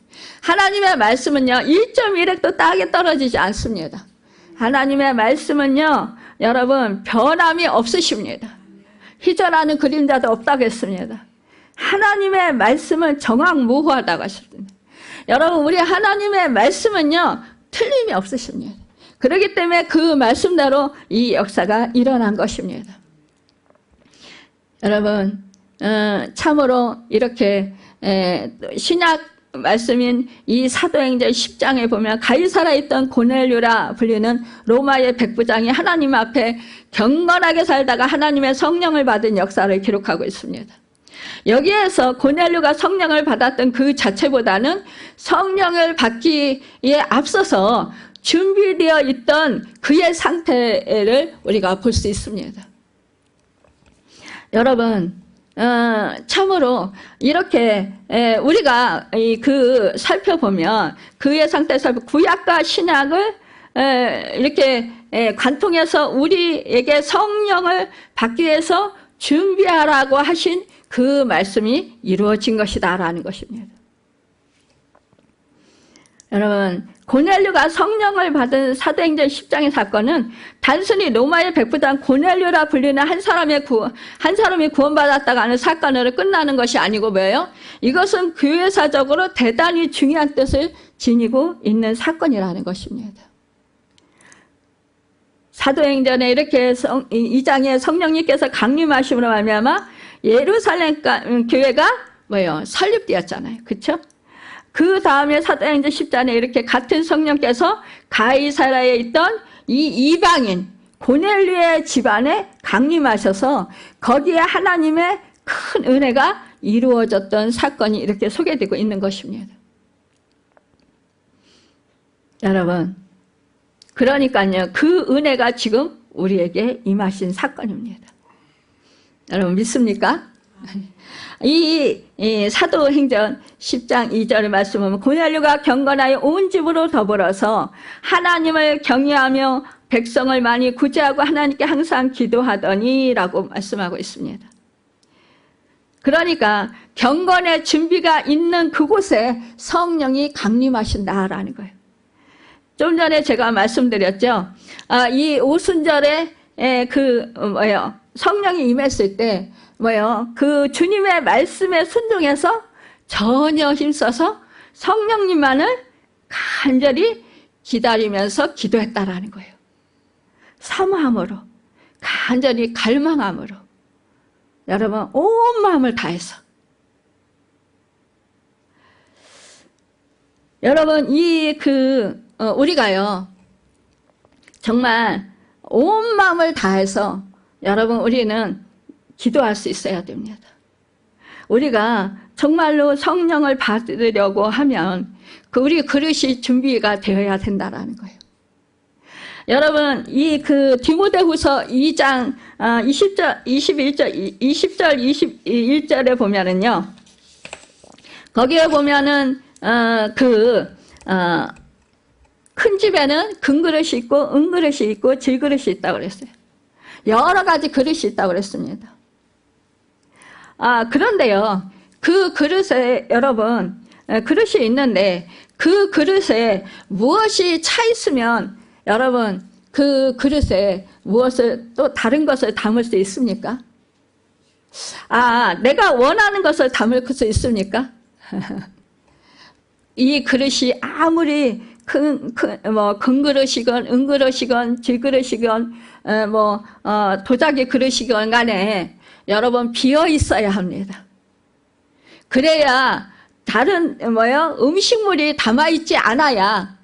하나님의 말씀은요 1.1획도 땅에 떨어지지 않습니다. 하나님의 말씀은요 여러분 변함이 없으십니다. 희전하는 그림자도 없다고 했습니다. 하나님의 말씀은 정확무후하다고 하셨습니다. 여러분, 우리 하나님의 말씀은요 틀림이 없으십니다. 그렇기 때문에 그 말씀대로 이 역사가 일어난 것입니다. 여러분, 참으로 이렇게 신약 말씀인 이 사도행전 10장에 보면 가이사라에 있던 고넬료라 불리는 로마의 백부장이 하나님 앞에 경건하게 살다가 하나님의 성령을 받은 역사를 기록하고 있습니다. 여기에서 고넬료가 성령을 받았던 그 자체보다는 성령을 받기에 앞서서 준비되어 있던 그의 상태를 우리가 볼 수 있습니다. 여러분, 참으로 이렇게 우리가 살펴보면 그의 상태에서 구약과 신약을 이렇게 관통해서 우리에게 성령을 받기 위해서 준비하라고 하신 그 말씀이 이루어진 것이다라는 것입니다. 여러분, 고넬료가 성령을 받은 사도행전 10장의 사건은 단순히 로마의 백부장 고넬료라 불리는 한 사람이 구원받았다가 하는 사건으로 끝나는 것이 아니고 뭐예요? 이것은 교회사적으로 대단히 중요한 뜻을 지니고 있는 사건이라는 것입니다. 사도행전에 이렇게 2장에 성령님께서 강림하심으로 말미암아 예루살렘 교회가 뭐예요? 설립되었잖아요. 그렇죠? 그 다음에 사도행전 10장에 이렇게 같은 성령께서 가이사라에 있던 이 이방인 고넬료의 집안에 강림하셔서 거기에 하나님의 큰 은혜가 이루어졌던 사건이 이렇게 소개되고 있는 것입니다. 여러분, 그러니까요, 그 은혜가 지금 우리에게 임하신 사건입니다. 여러분 믿습니까? 이 사도행전 10장 2절의 말씀 보면 고넬료가 경건하여 온 집으로 더불어서 하나님을 경외하며 백성을 많이 구제하고 하나님께 항상 기도하더니 라고 말씀하고 있습니다. 그러니까 경건의 준비가 있는 그곳에 성령이 강림하신다라는 거예요. 좀 전에 제가 말씀드렸죠. 이 오순절에 성령이 임했을 때 그 주님의 말씀에 순종해서 전혀 힘써서 성령님만을 간절히 기다리면서 기도했다라는 거예요. 사모함으로, 간절히 갈망함으로, 여러분 온 마음을 다해서. 여러분 우리가요 정말 온 마음을 다해서 여러분 우리는 기도할 수 있어야 됩니다. 우리가 정말로 성령을 받으려고 하면 우리 그릇이 준비가 되어야 된다라는 거예요. 여러분 디모데후서 2장 20절 21절에 보면은요, 거기에 보면은 큰 집에는 금그릇이 있고 은그릇이 있고 질그릇이 있다고 그랬어요. 여러 가지 그릇이 있다고 그랬습니다. 그런데요, 그 그릇에 여러분 그릇이 있는데 그 그릇에 무엇이 차 있으면 여러분 그 그릇에 무엇을 또 다른 것을 담을 수 있습니까? 내가 원하는 것을 담을 수 있습니까? 이 그릇이 아무리 금그릇이건 은그릇이건 질그릇이건 도자기 그릇이건 간에 여러분 비어 있어야 합니다. 그래야 다른 음식물이 담아있지 않아야,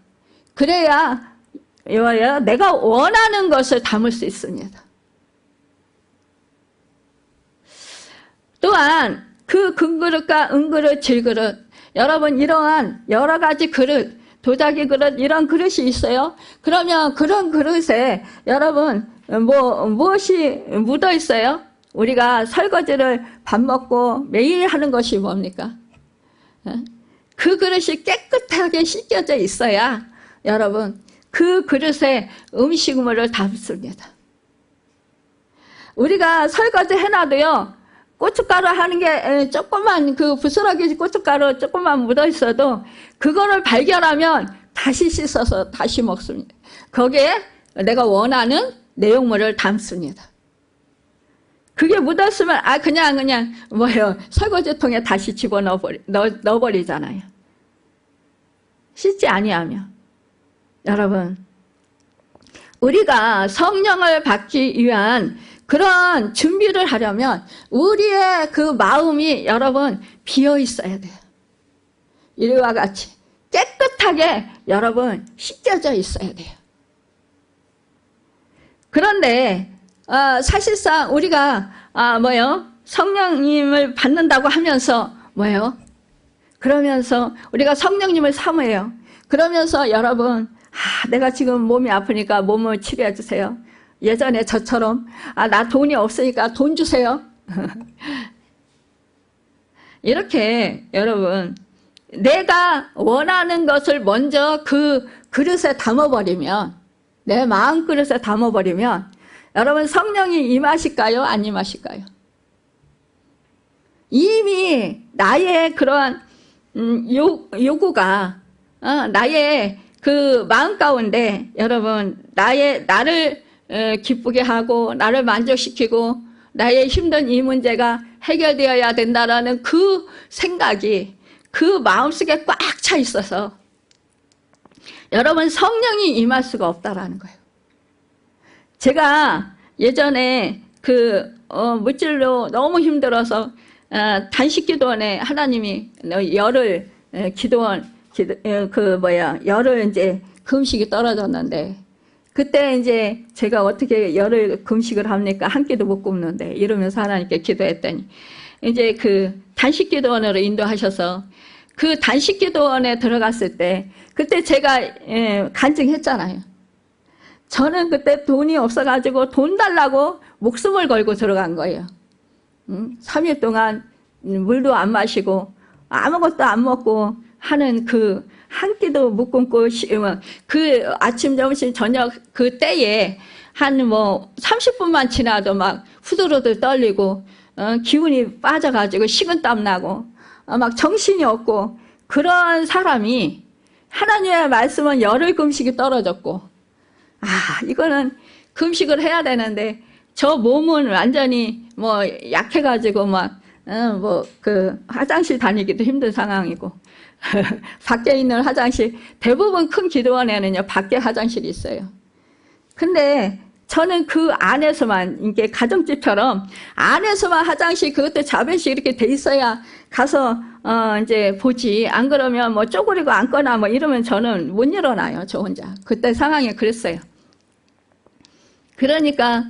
그래야 내가 원하는 것을 담을 수 있습니다. 또한 그 금그릇과 은그릇, 질그릇, 여러분 이러한 여러 가지 그릇, 도자기 그릇 이런 그릇이 있어요. 그러면 그런 그릇에 여러분 무엇이 묻어 있어요? 우리가 설거지를 밥 먹고 매일 하는 것이 뭡니까? 그 그릇이 깨끗하게 씻겨져 있어야 여러분 그 그릇에 음식물을 담습니다. 우리가 설거지 해놔도요, 고춧가루 하는 게 조금만 부스러기 고춧가루 조금만 묻어 있어도 그거를 발견하면 다시 씻어서 다시 먹습니다. 거기에 내가 원하는 내용물을 담습니다. 그게 묻었으면 그냥 설거지통에 다시 넣어버리잖아요. 씻지 아니하면. 여러분, 우리가 성령을 받기 위한 그런 준비를 하려면 우리의 그 마음이 여러분 비어 있어야 돼요. 이와 같이 깨끗하게 여러분 씻겨져 있어야 돼요. 그런데 사실상 우리가 성령님을 받는다고 하면서 그러면서 우리가 성령님을 사모해요. 그러면서 여러분 내가 지금 몸이 아프니까 몸을 치료해 주세요. 예전에 저처럼 나 돈이 없으니까 돈 주세요. 이렇게 여러분 내가 원하는 것을 먼저 그 그릇에 담아버리면, 내 마음 그릇에 담아버리면 여러분 성령이 임하실까요? 안 임하실까요? 이미 나의 그러한 요구가 나의 그 마음 가운데 여러분 나를 기쁘게 하고 나를 만족시키고 나의 힘든 이 문제가 해결되어야 된다라는 그 생각이 그 마음속에 꽉 차 있어서 여러분 성령이 임할 수가 없다라는 거예요. 제가 예전에 물질로 너무 힘들어서 단식기도원에 하나님이 열흘 열흘 이제 금식이 떨어졌는데, 그때 이제 제가 어떻게 열흘 금식을 합니까? 한 끼도 못 굶는데 이러면서 하나님께 기도했더니 이제 그 단식기도원으로 인도하셔서 그 단식기도원에 들어갔을 때 그때 제가 간증했잖아요. 저는 그때 돈이 없어가지고 돈 달라고 목숨을 걸고 들어간 거예요. 3일 동안 물도 안 마시고 아무것도 안 먹고 하는 한 끼도 못 굶고 그 아침, 점심, 저녁 그 때에 한 30분만 지나도 막 후들후들 떨리고 기운이 빠져가지고 식은땀 나고 막 정신이 없고 그런 사람이 하나님의 말씀은 열흘 금식이 떨어졌고, 이거는 금식을 해야 되는데 저 몸은 완전히 약해가지고 화장실 다니기도 힘든 상황이고 밖에 있는 화장실, 대부분 큰 기도원에는요 밖에 화장실이 있어요. 근데 저는 그 안에서만, 이게 가정집처럼 안에서만 화장실, 그것도 자변실 이렇게 돼 있어야 가서 이제 보지. 안 그러면 쪼그리고 앉거나 이러면 저는 못 일어나요, 저 혼자. 그때 상황이 그랬어요. 그러니까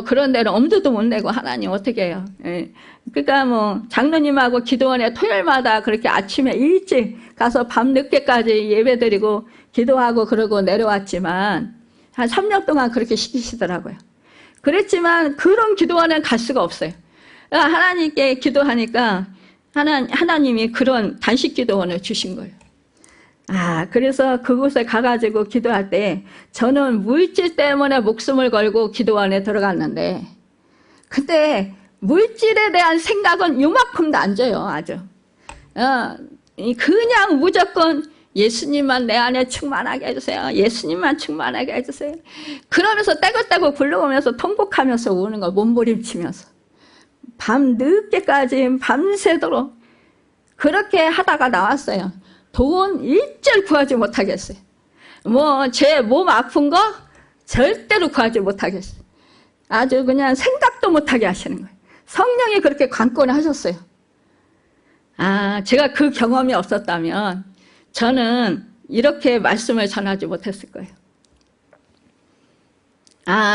그런 데는 엄두도 못 내고 하나님 어떻게 해요? 예. 그러니까 장로님하고 기도원에 토요일마다 그렇게 아침에 일찍 가서 밤 늦게까지 예배드리고 기도하고 그러고 내려왔지만 한 3년 동안 그렇게 시키시더라고요. 그랬지만 그런 기도원에는 갈 수가 없어요. 하나님께 기도하니까 하나님이 그런 단식 기도원을 주신 거예요. 그래서 그곳에 가가지고 기도할 때 저는 물질 때문에 목숨을 걸고 기도원에 들어갔는데, 근데 물질에 대한 생각은 요만큼도 안 줘요, 아주. 그냥 무조건 예수님만 내 안에 충만하게 해주세요. 예수님만 충만하게 해주세요. 그러면서 떼굴떼굴 굴러오면서 통곡하면서 우는 거, 몸부림치면서. 밤 늦게까지 밤새도록 그렇게 하다가 나왔어요. 돈 일절 구하지 못하겠어요. 제 몸 아픈 거 절대로 구하지 못하겠어요. 아주 그냥 생각도 못하게 하시는 거예요. 성령이 그렇게 관건을 하셨어요. 제가 그 경험이 없었다면 저는 이렇게 말씀을 전하지 못했을 거예요.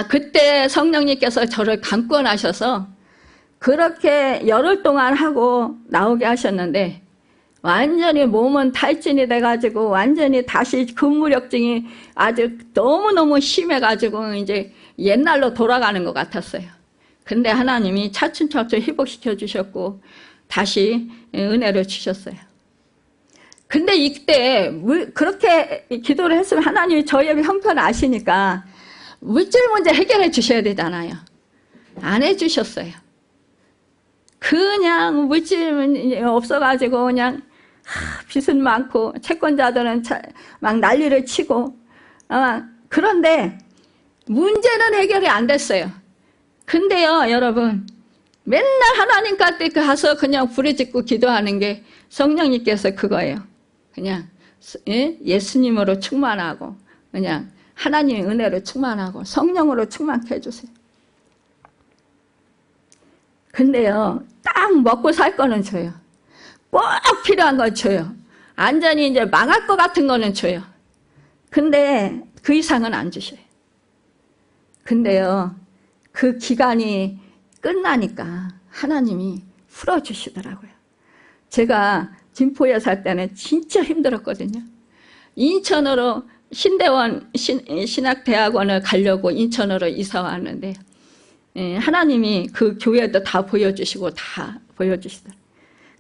그때 성령님께서 저를 강권하셔서 그렇게 열흘 동안 하고 나오게 하셨는데, 완전히 몸은 탈진이 돼가지고 완전히 다시 근무력증이 아주 너무너무 심해가지고 이제 옛날로 돌아가는 것 같았어요. 근데 하나님이 차츰차츰 회복시켜 주셨고 다시 은혜를 주셨어요. 근데 이때 그렇게 기도를 했으면 하나님이 저희의 형편을 아시니까 물질 문제 해결해 주셔야 되잖아요. 안 해주셨어요. 그냥 물질이 없어가지고 그냥 빚은 많고 채권자들은 막 난리를 치고 그런데 문제는 해결이 안 됐어요. 근데요, 여러분, 맨날 하나님께 가서 그냥 부르짖고 기도하는 게 성령님께서 그거예요. 그냥 예수님으로 충만하고 그냥 하나님의 은혜로 충만하고 성령으로 충만케 해주세요. 근데요, 딱 먹고 살 거는 줘요. 꼭 필요한 건 줘요. 완전히 이제 망할 것 같은 거는 줘요. 근데 그 이상은 안 주셔요. 근데요, 그 기간이 끝나니까 하나님이 풀어주시더라고요. 제가 진포에 살 때는 진짜 힘들었거든요. 인천으로 신대원 신학대학원을 가려고 인천으로 이사 왔는데 하나님이 그 교회도 다 보여주시고 다 보여주시더라고요.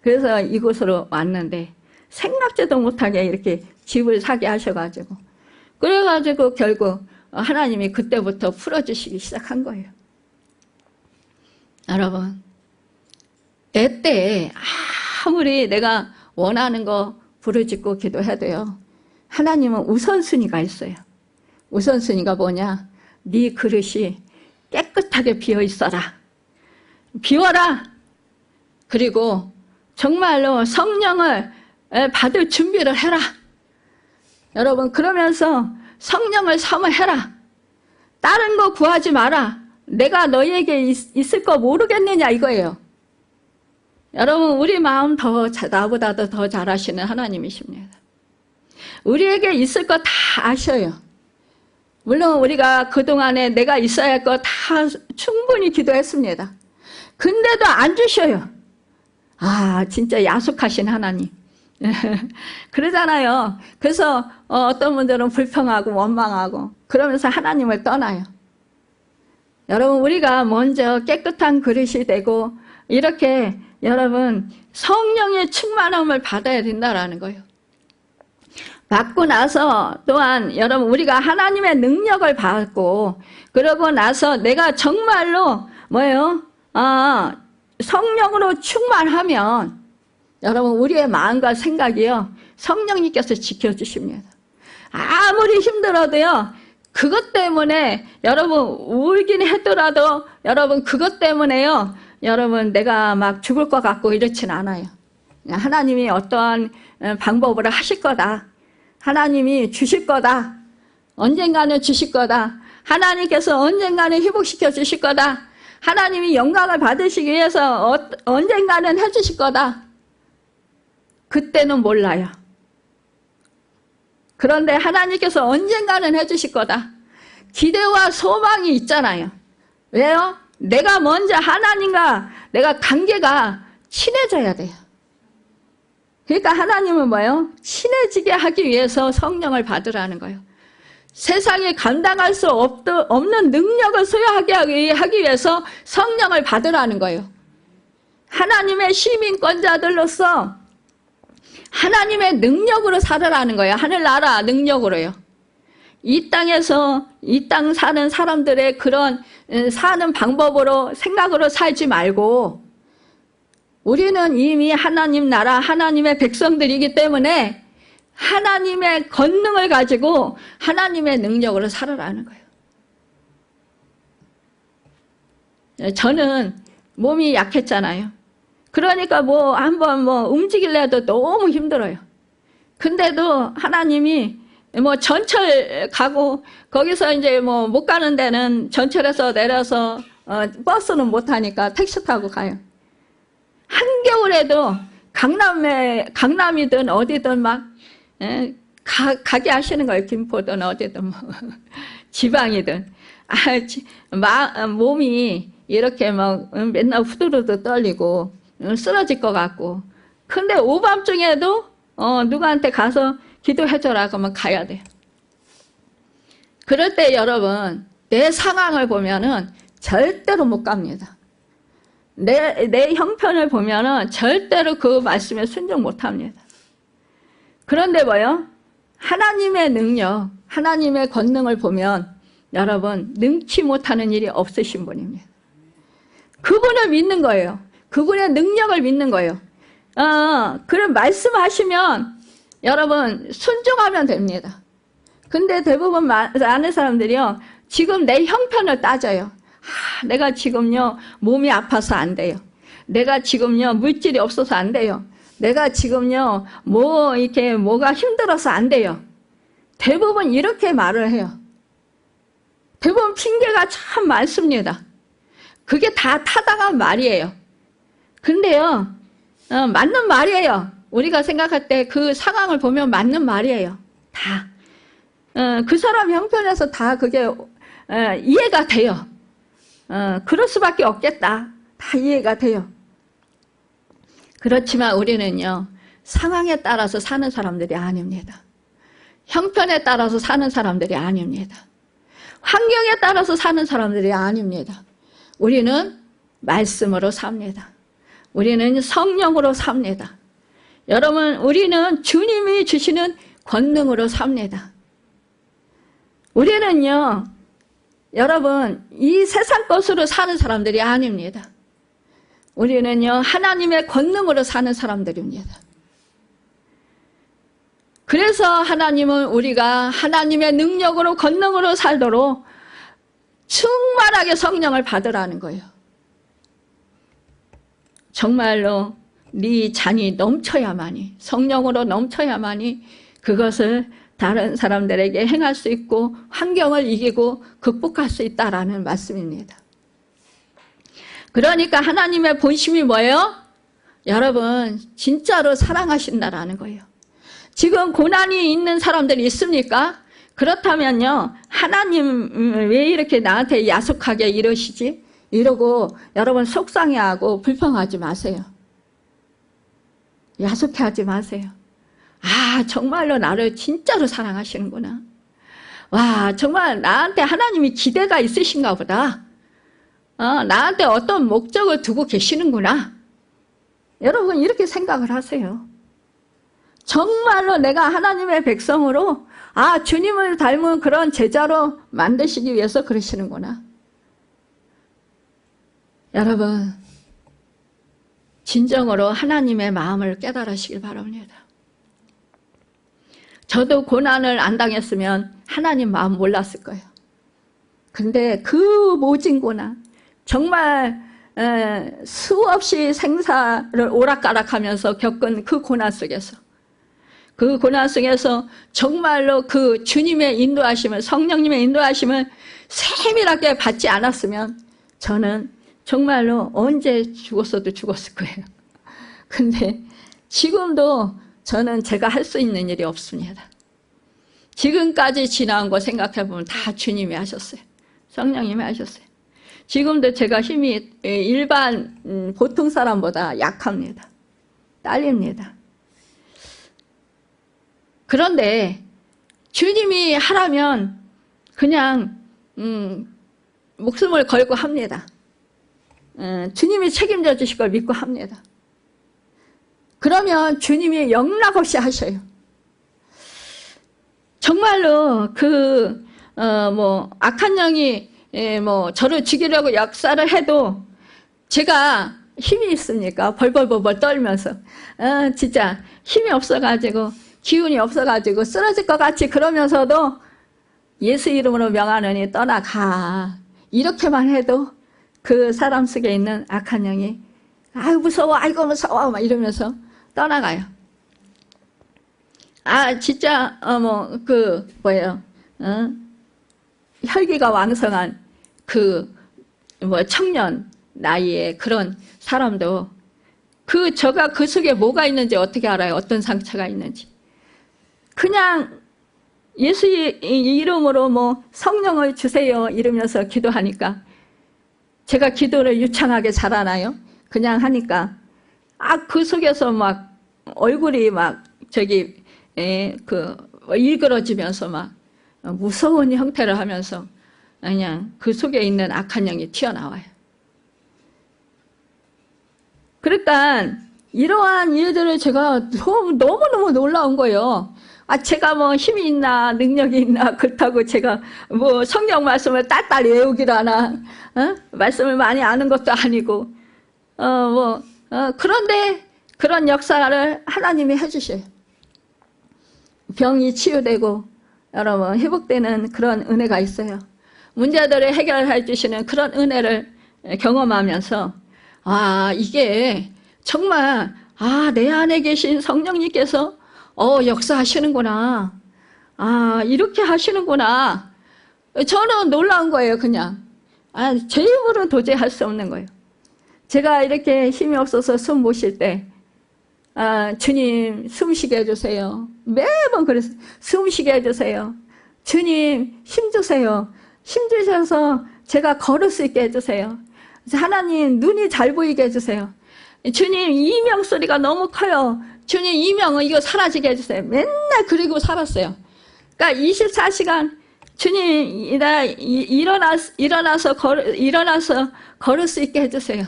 그래서 이곳으로 왔는데 생각지도 못하게 이렇게 집을 사게 하셔가지고, 그래가지고 결국 하나님이 그때부터 풀어주시기 시작한 거예요. 여러분, 내 때에 아무리 내가 원하는 거 부르짖고 기도해도요, 하나님은 우선순위가 있어요. 우선순위가 뭐냐? 네 그릇이 깨끗하게 비어 있어라. 비워라. 그리고 정말로 성령을 받을 준비를 해라. 여러분, 그러면서 성령을 사모해라. 다른 거 구하지 마라. 내가 너희에게 있을 거 모르겠느냐 이거예요. 여러분 우리 마음 나보다도 더 잘 아시는 하나님이십니다. 우리에게 있을 거 다 아셔요. 물론 우리가 그동안에 내가 있어야 할 거 다 충분히 기도했습니다. 근데도 안 주셔요. 아 진짜 야속하신 하나님. 그러잖아요. 그래서 어떤 분들은 불평하고 원망하고 그러면서 하나님을 떠나요. 여러분 우리가 먼저 깨끗한 그릇이 되고 이렇게 여러분 성령의 충만함을 받아야 된다라는 거예요. 받고 나서 또한 여러분 우리가 하나님의 능력을 받고 그러고 나서 내가 정말로 뭐예요? 성령으로 충만하면 여러분 우리의 마음과 생각이요 성령님께서 지켜주십니다. 아무리 힘들어도요 그것 때문에 여러분 울긴 했더라도 여러분 그것 때문에요 여러분 내가 막 죽을 것 같고 이렇진 않아요. 하나님이 어떠한 방법으로 하실 거다. 하나님이 주실 거다. 언젠가는 주실 거다. 하나님께서 언젠가는 회복시켜 주실 거다. 하나님이 영광을 받으시기 위해서 언젠가는 해주실 거다. 그때는 몰라요. 그런데 하나님께서 언젠가는 해주실 거다. 기대와 소망이 있잖아요. 왜요? 내가 먼저 하나님과 내가 관계가 친해져야 돼요. 그러니까 하나님은 뭐예요? 친해지게 하기 위해서 성령을 받으라는 거예요. 세상에 감당할 수 없는 능력을 소유하게 하기 위해서 성령을 받으라는 거예요. 하나님의 시민권자들로서 하나님의 능력으로 살으라는 거예요. 하늘나라 능력으로요. 이 땅에서 이 땅 사는 사람들의 그런 사는 방법으로 생각으로 살지 말고 우리는 이미 하나님 나라 하나님의 백성들이기 때문에 하나님의 권능을 가지고 하나님의 능력으로 살아라는 거예요. 저는 몸이 약했잖아요. 그러니까 한번 움직일래도 너무 힘들어요. 근데도 하나님이 전철 가고 거기서 이제 못 가는 데는 전철에서 내려서 버스는 못 타니까 택시 타고 가요. 한겨울에도 강남이든 어디든 막 가게 하시는 거예요. 김포든 어디든 지방이든 몸이 이렇게 막 맨날 후두루두 떨리고 쓰러질 것 같고 근데 오밤중에도 누구한테 가서 기도해줘라 그러면 가야 돼요. 그럴 때 여러분 내 상황을 보면은 절대로 못 갑니다. 내 형편을 보면은 절대로 그 말씀에 순종 못 합니다. 그런데 뭐요? 하나님의 능력, 하나님의 권능을 보면 여러분 능치 못하는 일이 없으신 분입니다. 그분을 믿는 거예요. 그분의 능력을 믿는 거예요. 그런 말씀하시면 여러분 순종하면 됩니다. 근데 대부분 많은 사람들이요 지금 내 형편을 따져요. 내가 지금요 몸이 아파서 안 돼요. 내가 지금요 물질이 없어서 안 돼요. 내가 지금요 이렇게 뭐가 힘들어서 안 돼요. 대부분 이렇게 말을 해요. 대부분 핑계가 참 많습니다. 그게 다 타당한 말이에요. 근데요 맞는 말이에요. 우리가 생각할 때 그 상황을 보면 맞는 말이에요. 다. 그 사람 형편에서 다 그게 이해가 돼요. 그럴 수밖에 없겠다. 다 이해가 돼요. 그렇지만 우리는요 상황에 따라서 사는 사람들이 아닙니다. 형편에 따라서 사는 사람들이 아닙니다. 환경에 따라서 사는 사람들이 아닙니다. 우리는 말씀으로 삽니다. 우리는 성령으로 삽니다. 여러분 우리는 주님이 주시는 권능으로 삽니다. 우리는요 여러분 이 세상 것으로 사는 사람들이 아닙니다. 우리는요 하나님의 권능으로 사는 사람들입니다. 그래서 하나님은 우리가 하나님의 능력으로 권능으로 살도록 충만하게 성령을 받으라는 거예요. 정말로 네 잔이 넘쳐야만이 성령으로 넘쳐야만이 그것을 다른 사람들에게 행할 수 있고 환경을 이기고 극복할 수 있다라는 말씀입니다. 그러니까 하나님의 본심이 뭐예요? 여러분 진짜로 사랑하신다라는 거예요. 지금 고난이 있는 사람들이 있습니까? 그렇다면요, 하나님 왜 이렇게 나한테 야속하게 이러시지? 이러고 여러분 속상해하고 불평하지 마세요. 야속해하지 마세요. 아, 정말로 나를 진짜로 사랑하시는구나. 와, 정말 나한테 하나님이 기대가 있으신가 보다. 나한테 어떤 목적을 두고 계시는구나. 여러분 이렇게 생각을 하세요. 정말로 내가 하나님의 백성으로 주님을 닮은 그런 제자로 만드시기 위해서 그러시는구나. 여러분 진정으로 하나님의 마음을 깨달으시길 바랍니다. 저도 고난을 안 당했으면 하나님 마음 몰랐을 거예요. 근데 그 모진 고난, 정말 수없이 생사를 오락가락하면서 겪은 그 고난 속에서 정말로 그 주님의 인도하심을, 성령님의 인도하심을 세밀하게 받지 않았으면 저는 정말로 언제 죽었어도 죽었을 거예요. 근데 지금도 저는 제가 할 수 있는 일이 없습니다. 지금까지 지나온 거 생각해보면 다 주님이 하셨어요. 성령님이 하셨어요. 지금도 제가 힘이 일반 보통 사람보다 약합니다. 딸립니다. 그런데 주님이 하라면 그냥 목숨을 걸고 합니다. 주님이 책임져 주실 걸 믿고 합니다. 그러면 주님이 영락없이 하셔요. 정말로 악한 영이 저를 죽이려고 역사를 해도 제가 힘이 있습니까? 벌벌벌벌 떨면서 진짜 힘이 없어가지고 기운이 없어가지고 쓰러질 것 같이 그러면서도 예수 이름으로 명하노니 떠나가. 이렇게만 해도 그 사람 속에 있는 악한 영이 아유 무서워, 아이고 무서워 막 이러면서 떠나가요. 진짜 혈기가 왕성한 청년 나이에 그런 사람도 저가 그 속에 뭐가 있는지 어떻게 알아요? 어떤 상처가 있는지. 그냥 예수 이름으로 성령을 주세요 이러면서 기도하니까 제가 기도를 유창하게 잘하나요? 그냥 하니까 그 속에서 막 얼굴이 막 일그러지면서 막 무서운 형태를 하면서 그냥 그 속에 있는 악한 영이 튀어나와요. 그러니까 이러한 일들을 제가 너무너무 놀라운 거예요. 제가 힘이 있나 능력이 있나 그렇다고 제가 성경 말씀을 딸딸 외우기도 하나 말씀을 많이 아는 것도 아니고 그런데 그런 역사를 하나님이 해주셔요. 병이 치유되고 여러분 회복되는 그런 은혜가 있어요. 문제들을 해결해 주시는 그런 은혜를 경험하면서 이게 정말 내 안에 계신 성령님께서 역사하시는구나. 이렇게 하시는구나. 저는 놀라운 거예요, 그냥. 제 힘으로는 도저히 할 수 없는 거예요. 제가 이렇게 힘이 없어서 숨 못 쉴 때, 주님, 숨 쉬게 해주세요. 매번 그랬어요. 숨 쉬게 해주세요. 주님, 힘 주세요. 힘 주셔서 제가 걸을 수 있게 해주세요. 하나님, 눈이 잘 보이게 해주세요. 주님, 이명 소리가 너무 커요. 주님, 이명은 이거 사라지게 해주세요. 맨날 그리고 살았어요. 그러니까 24시간 주님, 일어나서 걸을 수 있게 해주세요.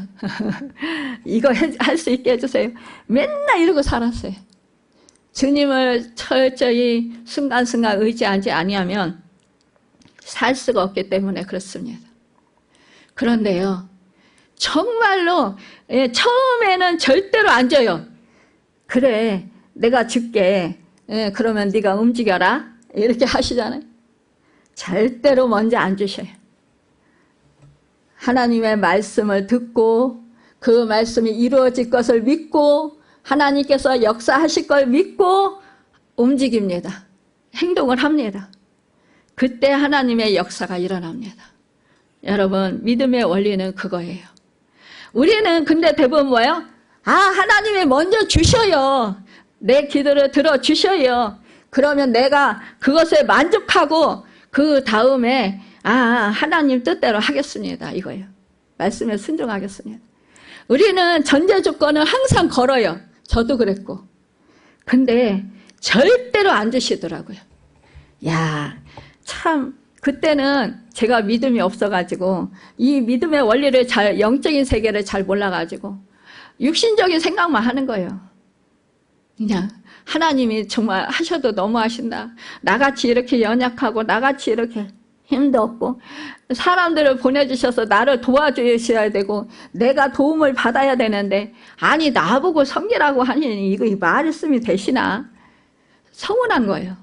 이거 할 수 있게 해주세요. 맨날 이러고 살았어요. 주님을 철저히 순간순간 의지하지 아니하면 살 수가 없기 때문에 그렇습니다. 그런데요, 정말로 처음에는 절대로 안 져요. 그래, 내가 줄게. 그러면 네가 움직여라. 이렇게 하시잖아요. 절대로 먼저 안 주셔요. 하나님의 말씀을 듣고 그 말씀이 이루어질 것을 믿고 하나님께서 역사하실 걸 믿고 움직입니다. 행동을 합니다. 그때 하나님의 역사가 일어납니다. 여러분, 믿음의 원리는 그거예요. 우리는 근데 대부분 뭐예요? 하나님이 먼저 주셔요. 내 기도를 들어주셔요. 그러면 내가 그것에 만족하고 그 다음에 하나님 뜻대로 하겠습니다. 이거예요. 말씀에 순종하겠습니다. 우리는 전제 조건을 항상 걸어요. 저도 그랬고. 근데 절대로 안 주시더라고요. 참 그때는 제가 믿음이 없어가지고 이 믿음의 원리를 영적인 세계를 잘 몰라가지고 육신적인 생각만 하는 거예요. 그냥 하나님이 정말 하셔도 너무 하신다. 나같이 이렇게 연약하고 나같이 이렇게 힘도 없고 사람들을 보내주셔서 나를 도와주셔야 되고 내가 도움을 받아야 되는데 나보고 섬기라고 하니 이거 말씀이 되시나? 서운한 거예요.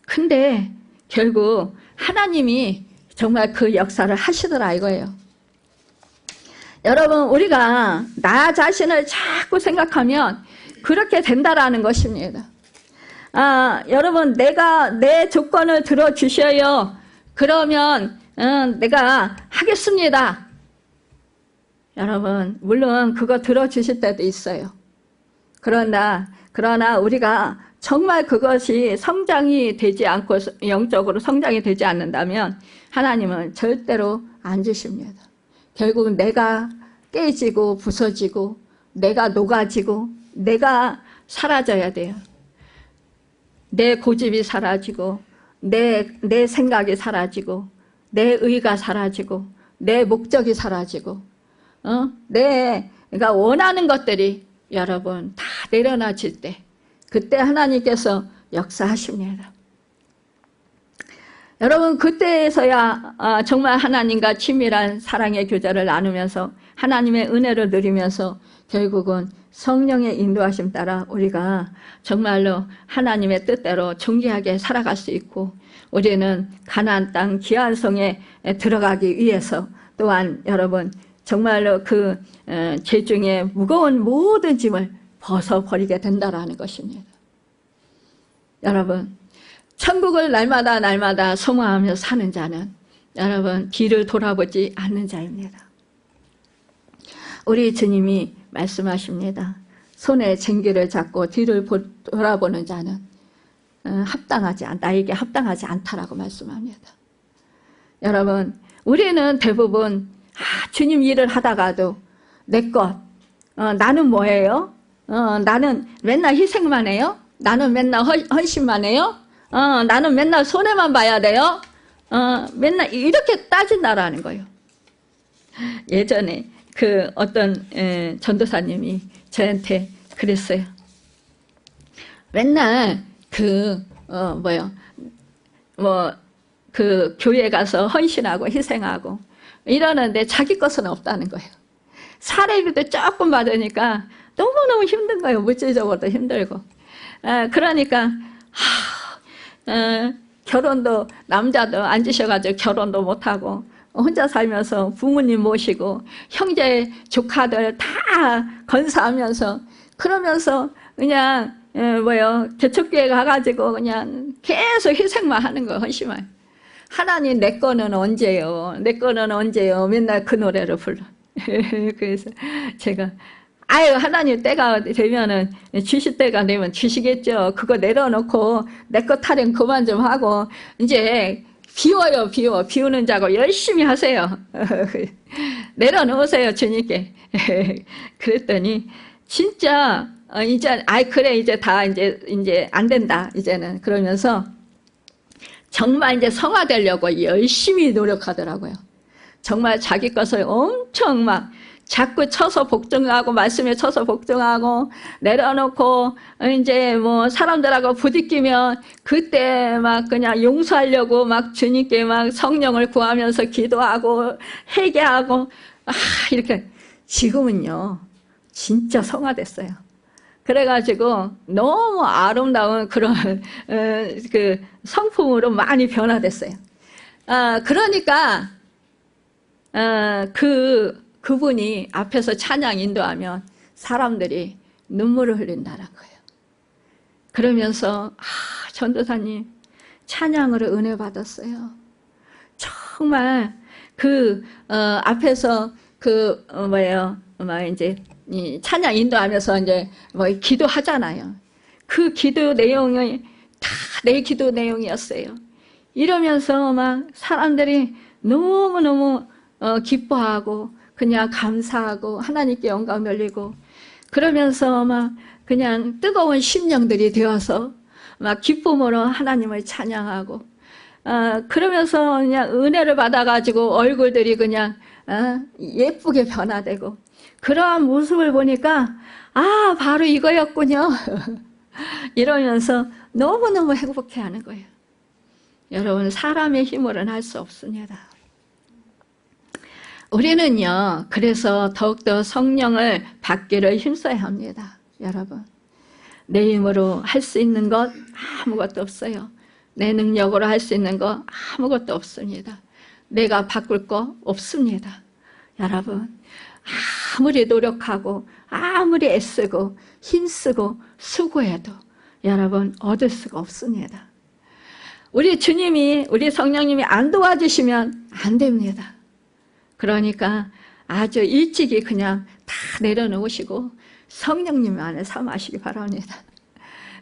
근데 결국 하나님이 정말 그 역사를 하시더라 이거예요. 여러분, 우리가 나 자신을 자꾸 생각하면 그렇게 된다라는 것입니다. 여러분, 내가 내 조건을 들어주셔요. 그러면 내가 하겠습니다. 여러분, 물론 그거 들어주실 때도 있어요. 그러나 우리가 정말 그것이 성장이 되지 않고 영적으로 성장이 되지 않는다면 하나님은 절대로 안 주십니다. 결국은 내가 깨지고 부서지고 내가 녹아지고 내가 사라져야 돼요. 내 고집이 사라지고 내 생각이 사라지고 내 의가 사라지고 내 목적이 사라지고 내가 원하는 것들이 여러분 다 내려놔질 때 그때 하나님께서 역사하십니다. 여러분, 그때에서야 정말 하나님과 친밀한 사랑의 교제를 나누면서 하나님의 은혜를 누리면서 결국은 성령의 인도하심 따라 우리가 정말로 하나님의 뜻대로 존귀하게 살아갈 수 있고 우리는 가나안 땅 귀한 성에 들어가기 위해서 또한 여러분 정말로 그 죄 중에 무거운 모든 짐을 벗어버리게 된다라는 것입니다. 여러분, 천국을 날마다 소망하며 사는 자는 여러분 뒤를 돌아보지 않는 자입니다. 우리 주님이 말씀하십니다. 손에 쟁기를 잡고 뒤를 돌아보는 자는 나에게 합당하지 않다라고 말씀합니다. 여러분, 우리는 대부분 주님 일을 하다가도 내 것, 나는 뭐예요? 나는 맨날 희생만 해요? 나는 맨날 헌신만 해요? 나는 맨날 손해만 봐야 돼요? 맨날 이렇게 따진다라는 거예요. 예전에 그 어떤 전도사님이 저한테 그랬어요. 맨날 그 교회 가서 헌신하고 희생하고 이러는데 자기 것은 없다는 거예요. 사례비도 조금 받으니까 너무너무 힘든 거예요. 물질적으로도 힘들고. 그러니까 결혼도 남자도 안 주셔가지고 결혼도 못하고 혼자 살면서 부모님 모시고 형제 조카들 다 건사하면서 그러면서 그냥 개척교회 가가지고 그냥 계속 희생만 하는 거예요. 헌신만. 하나님 내 거는 언제요? 내 거는 언제요? 맨날 그 노래를 불러. 그래서 제가 하나님 때가 되면은 주실 때가 되면 주시겠죠. 그거 내려놓고 내 거 타령 그만 좀 하고 이제 비워요. 비우는 자고 열심히 하세요. 내려놓으세요 주님께. 그랬더니 진짜 이제 그래 이제 다 이제 안 된다 이제는 그러면서 정말 이제 성화되려고 열심히 노력하더라고요. 정말 자기 것을 엄청 막 자꾸 쳐서 복종하고 말씀에 쳐서 복종하고 내려놓고 이제 사람들하고 부딪히면 그때 막 그냥 용서하려고 막 주님께 막 성령을 구하면서 기도하고 회개하고 이렇게 지금은요 진짜 성화됐어요. 그래가지고 너무 아름다운 그런 그 성품으로 많이 변화됐어요. 그러니까 그분이 앞에서 찬양 인도하면 사람들이 눈물을 흘린다는 거예요. 그러면서 전도사님 찬양으로 은혜 받았어요. 정말 그 앞에서 이제 이 찬양 인도하면서 이제 기도하잖아요. 그 기도 내용이 다 내 기도 내용이었어요. 이러면서 막 사람들이 너무너무 기뻐하고 그냥 감사하고 하나님께 영광 돌리고 그러면서 막 그냥 뜨거운 심령들이 되어서 막 기쁨으로 하나님을 찬양하고 그러면서 그냥 은혜를 받아가지고 얼굴들이 그냥 예쁘게 변화되고 그러한 모습을 보니까 바로 이거였군요. 이러면서 너무너무 행복해하는 거예요. 여러분, 사람의 힘으로는 할 수 없습니다. 우리는요, 그래서 더욱더 성령을 받기를 힘써야 합니다. 여러분, 내 힘으로 할 수 있는 것 아무것도 없어요. 내 능력으로 할 수 있는 거 아무것도 없습니다. 내가 바꿀 거 없습니다. 여러분, 아무리 노력하고 아무리 애쓰고 힘쓰고 수고해도 여러분 얻을 수가 없습니다. 우리 주님이, 우리 성령님이 안 도와주시면 안 됩니다. 그러니까 아주 일찍이 그냥 다 내려놓으시고 성령님 안에 삼으시기 바랍니다.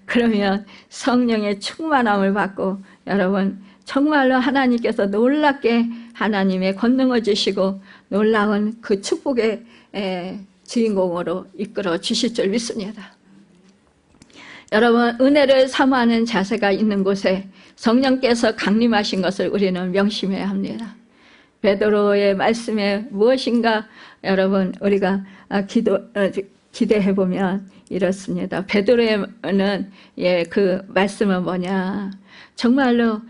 그러면 성령의 충만함을 받고 여러분 정말로 하나님께서 놀랍게 하나님의 권능을 주시고 놀라운 그 축복의 주인공으로 이끌어 주실 줄 믿습니다. 여러분, 은혜를 사모하는 자세가 있는 곳에 성령께서 강림하신 것을 우리는 명심해야 합니다. 베드로의 말씀에 무엇인가 여러분 우리가 기대해 보면 이렇습니다. 베드로는 그 말씀은 뭐냐? 정말로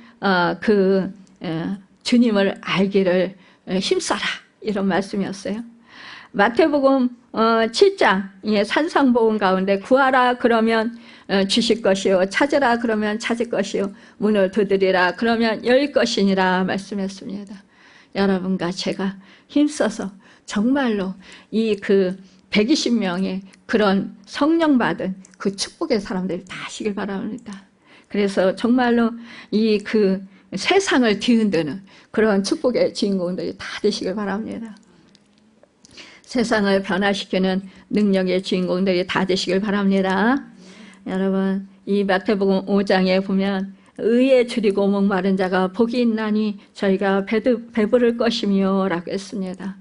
주님을 알기를 힘써라 이런 말씀이었어요. 마태복음 7장 산상복음 가운데 구하라 그러면 주실 것이요 찾으라 그러면 찾을 것이요 문을 두드리라 그러면 열 것이니라 말씀했습니다. 여러분과 제가 힘써서 정말로 이 120명의 그런 성령 받은 그 축복의 사람들이 다 하시길 바랍니다. 그래서 정말로 이 세상을 뒤흔드는 그런 축복의 주인공들이 다 되시길 바랍니다. 세상을 변화시키는 능력의 주인공들이 다 되시길 바랍니다. 여러분, 이 마태복음 5장에 보면 의에 줄이고 목마른 자가 복이 있나니 저희가 배부를 것이며 라고 했습니다.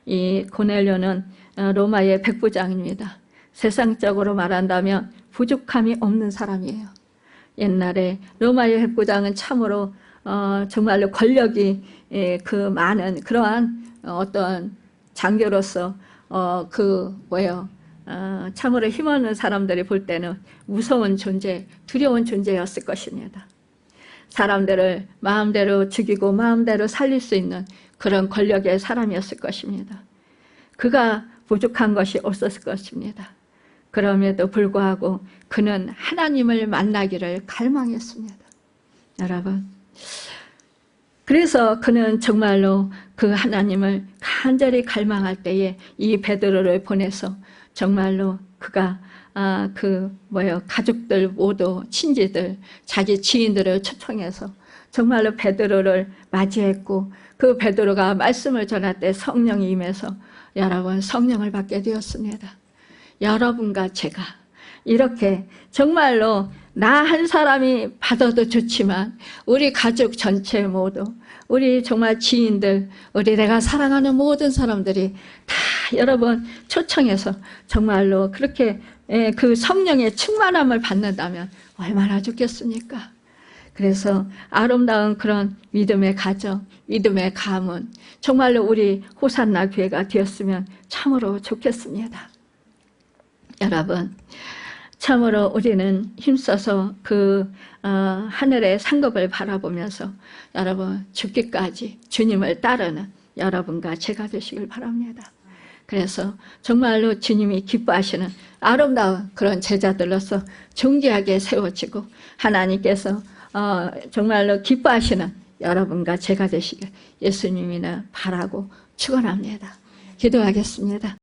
이 고넬료는 로마의 백부장입니다. 세상적으로 말한다면 부족함이 없는 사람이에요. 옛날에 로마의 백부장은 참으로 정말로 권력이 많은 그러한 어떤 장교로서 참으로 힘없는 사람들이 볼 때는 무서운 존재, 두려운 존재였을 것입니다. 사람들을 마음대로 죽이고 마음대로 살릴 수 있는 그런 권력의 사람이었을 것입니다. 그가 부족한 것이 없었을 것입니다. 그럼에도 불구하고 그는 하나님을 만나기를 갈망했습니다. 여러분, 그래서 그는 정말로 그 하나님을 간절히 갈망할 때에 이 베드로를 보내서 정말로 그가 가족들 모두 친지들 자기 지인들을 초청해서 정말로 베드로를 맞이했고 그 베드로가 말씀을 전할 때 성령이 임해서 여러분 성령을 받게 되었습니다. 여러분과 제가 이렇게 정말로 나 한 사람이 받아도 좋지만 우리 가족 전체 모두 우리 정말 지인들 우리 내가 사랑하는 모든 사람들이 다 여러분 초청해서 정말로 그렇게 그 성령의 충만함을 받는다면 얼마나 좋겠습니까? 그래서 아름다운 그런 믿음의 가정, 믿음의 가문 정말로 우리 호산나 교회가 되었으면 참으로 좋겠습니다. 여러분, 참으로 우리는 힘써서 하늘의 상급을 바라보면서 여러분 죽기까지 주님을 따르는 여러분과 제가 되시길 바랍니다. 그래서 정말로 주님이 기뻐하시는 아름다운 그런 제자들로서 존귀하게 세워지고 하나님께서 정말로 기뻐하시는 여러분과 제가 되시길 예수님이나 바라고 축원합니다. 기도하겠습니다.